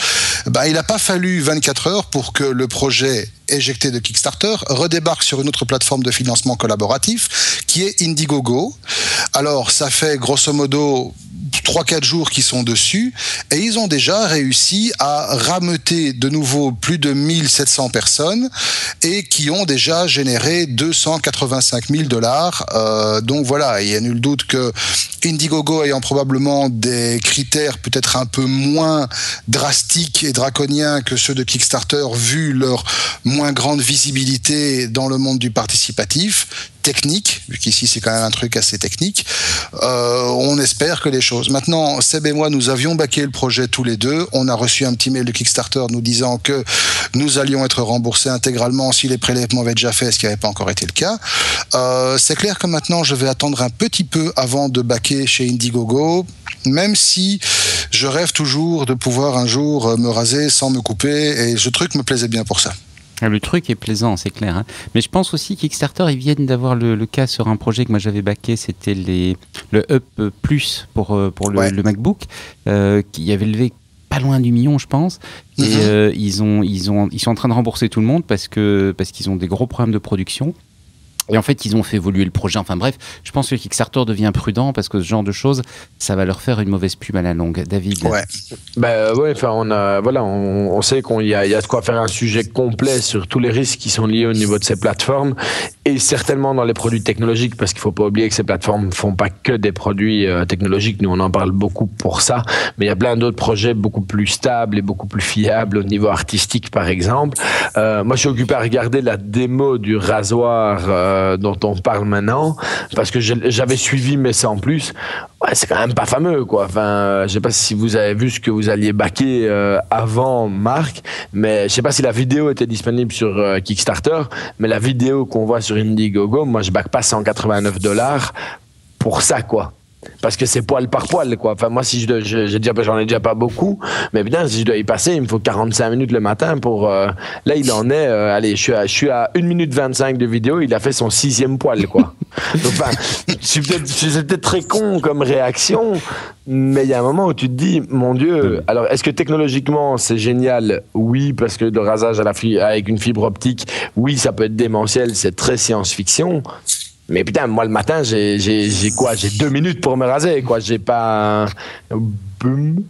Il n'a pas fallu 24 heures pour que le projet éjecté de Kickstarter redébarque sur une autre plateforme de financement collaboratif qui est Indiegogo. Alors, ça fait grosso modo 3-4 jours qu'ils sont dessus et ils ont déjà réussi à rameuter de nouveau plus de 1700 personnes et qui ont déjà généré 285 000 $. Donc voilà, il y a nul doute que Indiegogo ayant probablement des critères peut-être un peu moins drastiques et draconiens que ceux de Kickstarter vu leur moins grande visibilité dans le monde du participatif, technique, vu qu'ici c'est quand même un truc assez technique, on espère que les choses... Maintenant, Seb et moi, nous avions backé le projet tous les deux, on a reçu un petit mail de Kickstarter nous disant que nous allions être remboursés intégralement si les prélèvements avaient déjà fait, ce qui n'avait pas encore été le cas. C'est clair que maintenant, je vais attendre un petit peu avant de backer chez Indiegogo, même si je rêve toujours de pouvoir un jour me raser sans me couper, et ce truc me plaisait bien pour ça. Le truc est plaisant, c'est clair. Hein. Mais je pense aussi Kickstarter, ils viennent d'avoir le cas sur un projet que moi j'avais backé, c'était le Up Plus pour le MacBook, qui avait levé pas loin du million, je pense. Et ils sont en train de rembourser tout le monde parce qu'ils ont des gros problèmes de production. Et en fait, ils ont fait évoluer le projet. Enfin bref, je pense que Kickstarter devient prudent parce que ce genre de choses, ça va leur faire une mauvaise pub à la longue. David. Ouais. Enfin, on sait qu'il y a de quoi faire un sujet complet sur tous les risques qui sont liés au niveau de ces plateformes et certainement dans les produits technologiques parce qu'il faut pas oublier que ces plateformes font pas que des produits technologiques. Nous, on en parle beaucoup pour ça, mais il y a plein d'autres projets beaucoup plus stables et beaucoup plus fiables au niveau artistique, par exemple. Moi, je suis occupé à regarder la démo du rasoir dont on parle maintenant parce que j'avais suivi mais sans plus. Ouais, c'est quand même pas fameux quoi. Enfin, je sais pas si vous avez vu ce que vous alliez backer avant Marc, mais je sais pas si la vidéo était disponible sur Kickstarter, mais la vidéo qu'on voit sur Indiegogo, moi je back pas 189 $ pour ça quoi. Parce que c'est poil par poil, quoi. Enfin, moi, si j'en ai déjà pas beaucoup, mais putain, si je dois y passer, il me faut 45 minutes le matin pour. Là, il en est. Allez, je suis à 1 minute 25 de vidéo, il a fait son 6e poil, quoi. Donc, enfin, c'est peut-être très con comme réaction, mais il y a un moment où tu te dis, mon Dieu, alors est-ce que technologiquement c'est génial? Oui, parce que le rasage avec une fibre optique, oui, ça peut être démentiel, c'est très science-fiction. Mais putain, moi le matin, j'ai quoi? J'ai 2 minutes pour me raser, quoi. J'ai pas boum.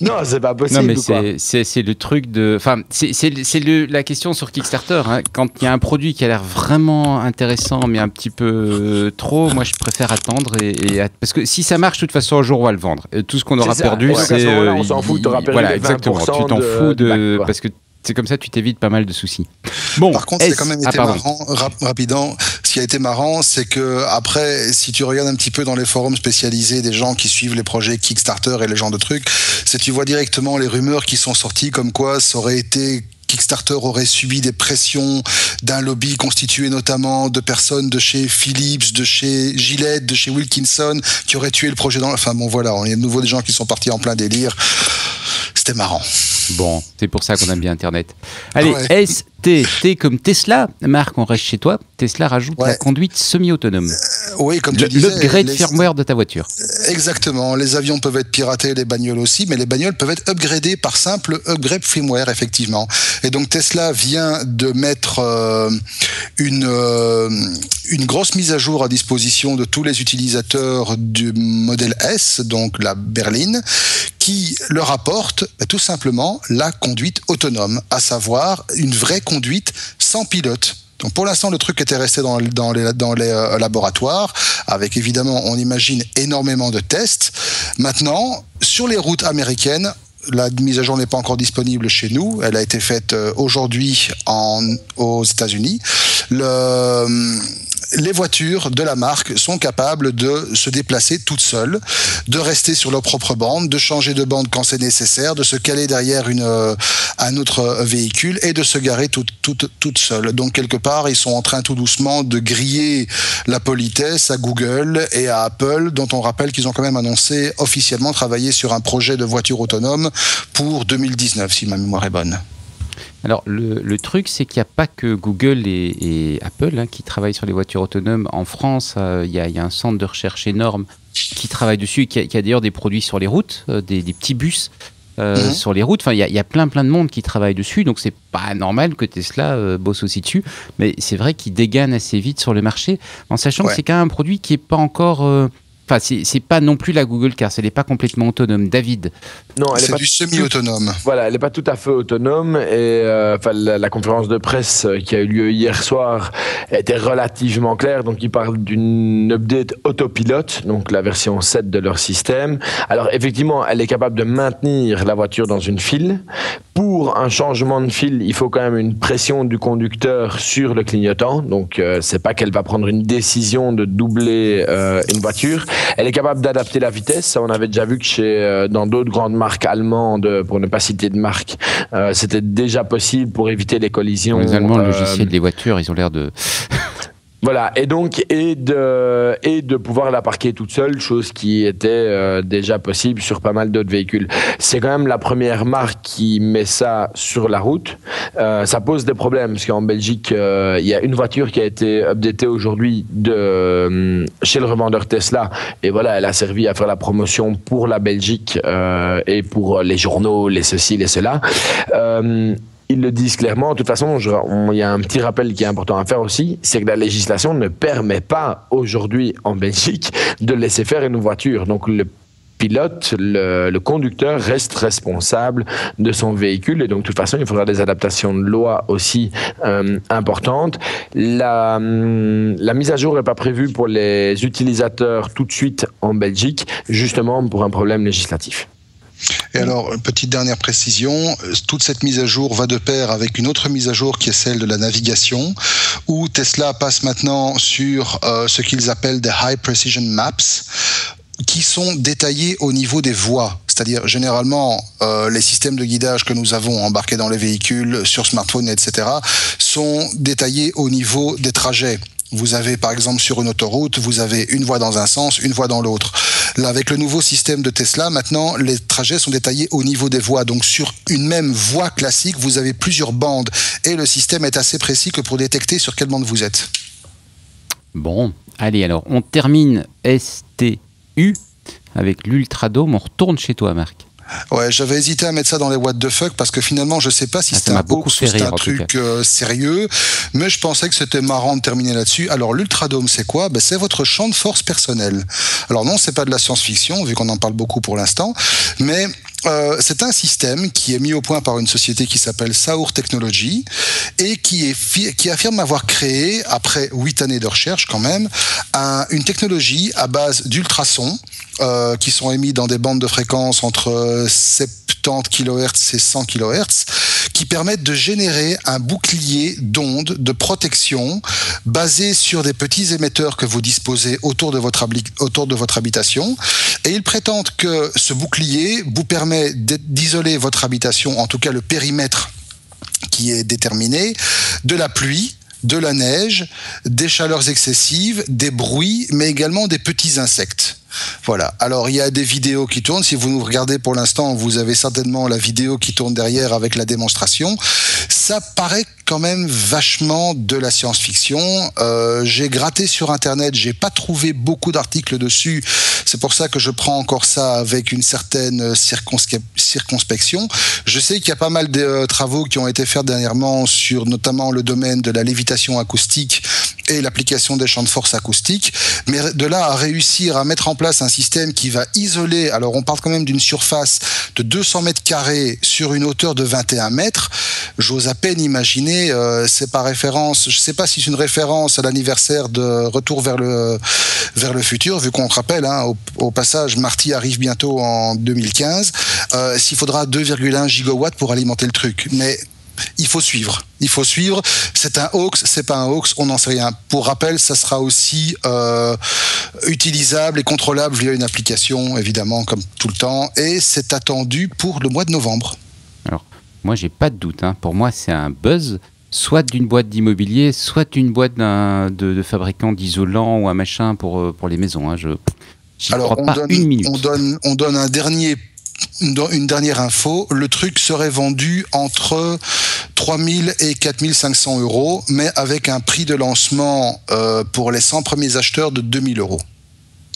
Non, c'est pas possible. Non, mais c'est le truc de. Enfin, c'est la question sur Kickstarter. Hein. Quand il y a un produit qui a l'air vraiment intéressant, mais un petit peu trop, moi je préfère attendre. Parce que si ça marche, de toute façon, un jour on va le vendre. Et tout ce qu'on aura perdu, c'est. On s'en fout, t'auras perdu voilà, les 20% exactement. Tu t'en fous de. Parce que c'est comme ça, tu t'évites pas mal de soucis. Bon, par contre, c'est quand même été marrant, rapidement. Ce qui a été marrant, c'est que après, si tu regardes un petit peu dans les forums spécialisés des gens qui suivent les projets Kickstarter et les genres de trucs, tu vois directement les rumeurs qui sont sorties comme quoi ça aurait été Kickstarter aurait subi des pressions d'un lobby constitué notamment de personnes de chez Philips, de chez Gillette, de chez Wilkinson, qui auraient tué le projet Enfin bon, voilà, il y a de nouveau des gens qui sont partis en plein délire. C'était marrant. Bon, c'est pour ça qu'on aime bien Internet. Allez, ouais. T comme Tesla. Marc, on reste chez toi. Tesla rajoute la conduite semi-autonome. Oui, comme tu disais. L'upgrade firmware de ta voiture. Exactement. Les avions peuvent être piratés, les bagnoles aussi, mais les bagnoles peuvent être upgradées par simple upgrade firmware, effectivement. Et donc Tesla vient de mettre une grosse mise à jour à disposition de tous les utilisateurs du modèle S, donc la berline, qui leur apporte tout simplement la conduite autonome, à savoir une vraie conduite sans pilote. Donc pour l'instant, le truc était resté dans les laboratoires, avec évidemment, on imagine, énormément de tests. Maintenant, sur les routes américaines, la mise à jour n'est pas encore disponible chez nous. Elle a été faite aujourd'hui aux États-Unis. Les voitures de la marque sont capables de se déplacer toutes seules, de rester sur leur propre bande, de changer de bande quand c'est nécessaire, de se caler derrière un autre véhicule et de se garer toutes seules. Donc quelque part, ils sont en train tout doucement de griller la politesse à Google et à Apple, dont on rappelle qu'ils ont quand même annoncé officiellement travailler sur un projet de voiture autonome pour 2019, si ma mémoire est bonne. Alors, le truc, c'est qu'il n'y a pas que Google et Apple qui travaillent sur les voitures autonomes. En France, il y a un centre de recherche énorme qui travaille dessus, qui a d'ailleurs des produits sur les routes, des petits bus sur les routes. Enfin, il y a plein de monde qui travaille dessus, donc c'est pas normal que Tesla bosse aussi dessus. Mais c'est vrai qu'il dégaine assez vite sur le marché, en sachant que c'est quand même un produit qui n'est pas encore... Enfin, c'est pas non plus la Google Car, elle n'est pas complètement autonome. David? Non, c'est du semi-autonome. Voilà, elle n'est pas tout à fait autonome. Et la conférence de presse qui a eu lieu hier soir était relativement claire. Donc, ils parlent d'une update autopilote, donc la version 7 de leur système. Alors, effectivement, elle est capable de maintenir la voiture dans une file. Pour un changement de file, il faut quand même une pression du conducteur sur le clignotant. Donc, c'est pas qu'elle va prendre une décision de doubler une voiture. Elle est capable d'adapter la vitesse. Ça, on avait déjà vu que dans d'autres grandes marques allemandes, pour ne pas citer de marque, c'était déjà possible pour éviter les collisions. Les Allemands, le logiciel des voitures, ils ont l'air de... Voilà, et donc de pouvoir la parquer toute seule, chose qui était déjà possible sur pas mal d'autres véhicules. C'est quand même la première marque qui met ça sur la route. Ça pose des problèmes parce qu'en Belgique, il y a une voiture qui a été updatée aujourd'hui chez le revendeur Tesla, et voilà, elle a servi à faire la promotion pour la Belgique et pour les journaux, les ceci, les cela. Ils le disent clairement. De toute façon, il y a un petit rappel qui est important à faire aussi, c'est que la législation ne permet pas aujourd'hui en Belgique de laisser faire une voiture. Donc le pilote, le conducteur reste responsable de son véhicule, et donc de toute façon il faudra des adaptations de loi aussi importantes. La mise à jour n'est pas prévue pour les utilisateurs tout de suite en Belgique, justement pour un problème législatif. Et alors, une petite dernière précision, toute cette mise à jour va de pair avec une autre mise à jour qui est celle de la navigation, où Tesla passe maintenant sur ce qu'ils appellent des High Precision Maps, qui sont détaillés au niveau des voies. C'est-à-dire, généralement, les systèmes de guidage que nous avons embarqués dans les véhicules, sur smartphone, etc., sont détaillés au niveau des trajets. Vous avez par exemple sur une autoroute, vous avez une voie dans un sens, une voie dans l'autre. Là, avec le nouveau système de Tesla, maintenant, les trajets sont détaillés au niveau des voies. Donc sur une même voie classique, vous avez plusieurs bandes. Et le système est assez précis que pour détecter sur quelle bande vous êtes. Bon, allez, alors, on termine STU avec l'Ultradome. On retourne chez toi, Marc. Ouais, j'avais hésité à mettre ça dans les what the fuck parce que finalement, je sais pas si c'était un hoax ou c'était un truc sérieux, mais je pensais que c'était marrant de terminer là-dessus. Alors, l'Ultradome, c'est quoi? Ben, c'est votre champ de force personnel. Alors non, c'est pas de la science-fiction, vu qu'on en parle beaucoup pour l'instant, mais c'est un système qui est mis au point par une société qui s'appelle Saur Technology et qui affirme avoir créé, après 8 années de recherche quand même, une technologie à base d'ultrasons qui sont émis dans des bandes de fréquences entre 70 kHz et 100 kHz, qui permettent de générer un bouclier d'ondes de protection basé sur des petits émetteurs que vous disposez autour de votre habitation. Et ils prétendent que ce bouclier vous permet d'isoler votre habitation, en tout cas le périmètre qui est déterminé, de la pluie, de la neige, des chaleurs excessives, des bruits, mais également des petits insectes. Voilà. Alors, il y a des vidéos qui tournent. Si vous nous regardez pour l'instant, vous avez certainement la vidéo qui tourne derrière avec la démonstration. Ça paraît quand même vachement de la science-fiction. J'ai gratté sur Internet, j'ai pas trouvé beaucoup d'articles dessus. C'est pour ça que je prends encore ça avec une certaine circonspection. Je sais qu'il y a pas mal de travaux qui ont été faits dernièrement sur notamment le domaine de la lévitation acoustique et l'application des champs de force acoustiques. Mais de là à réussir à mettre en place un système qui va isoler, alors on parle quand même d'une surface de 200 mètres carrés sur une hauteur de 21 mètres, j'ose à peine imaginer, c'est par référence, je ne sais pas si c'est une référence à l'anniversaire de Retour vers le futur, vu qu'on te rappelle, hein, au passage, Marty arrive bientôt en 2015, s'il faudra 2,1 gigawatts pour alimenter le truc. Mais il faut suivre. C'est un hoax, c'est pas un hoax, on n'en sait rien. Pour rappel, ça sera aussi utilisable et contrôlable via une application, évidemment, comme tout le temps. Et c'est attendu pour le mois de novembre. Alors, moi, j'ai pas de doute. Hein. Pour moi, c'est un buzz, soit d'une boîte d'immobilier, soit d'une boîte de fabricant d'isolants ou un machin pour les maisons. Hein. J'y crois pas une minute. On donne une dernière info, le truc serait vendu entre 3 000 et 4 500 €, mais avec un prix de lancement pour les 100 premiers acheteurs de 2 000 €.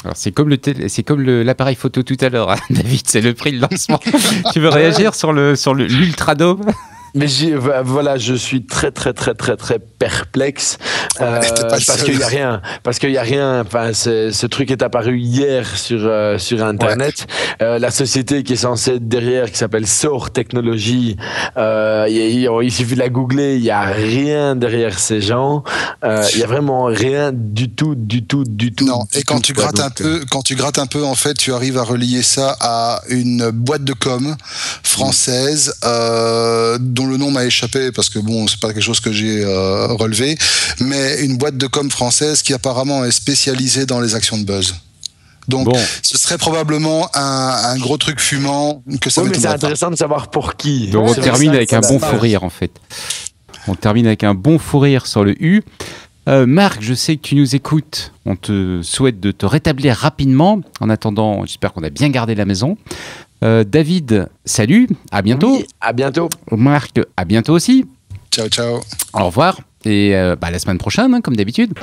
Alors c'est comme l'appareil photo tout à l'heure, hein, David, c'est le prix de lancement. Tu veux réagir sur l'Ultradome ? Mais voilà, je suis très perplexe parce qu'il y a rien. Enfin, ce truc est apparu hier sur Internet. Ouais. La société qui est censée être derrière, qui s'appelle Saur Technology, il suffit de la googler. Il y a rien derrière ces gens. Il y a vraiment rien du tout. Non. Et quand tu grattes un peu, en fait, tu arrives à relier ça à une boîte de com française dont le nom m'a échappé parce que bon, c'est pas quelque chose que j'ai relevé, mais une boîte de com française qui apparemment est spécialisée dans les actions de buzz. Donc, ce serait probablement un gros truc fumant que ça. Oui, mais c'est intéressant de savoir pour qui. Donc, on termine avec un bon fou rire, en fait. On termine avec un bon fou rire sur le U. Marc, je sais que tu nous écoutes. On te souhaite de te rétablir rapidement. En attendant, j'espère qu'on a bien gardé la maison. David, salut, à bientôt. Oui, à bientôt. Marc, à bientôt aussi. Ciao. Au revoir et la semaine prochaine, hein, comme d'habitude.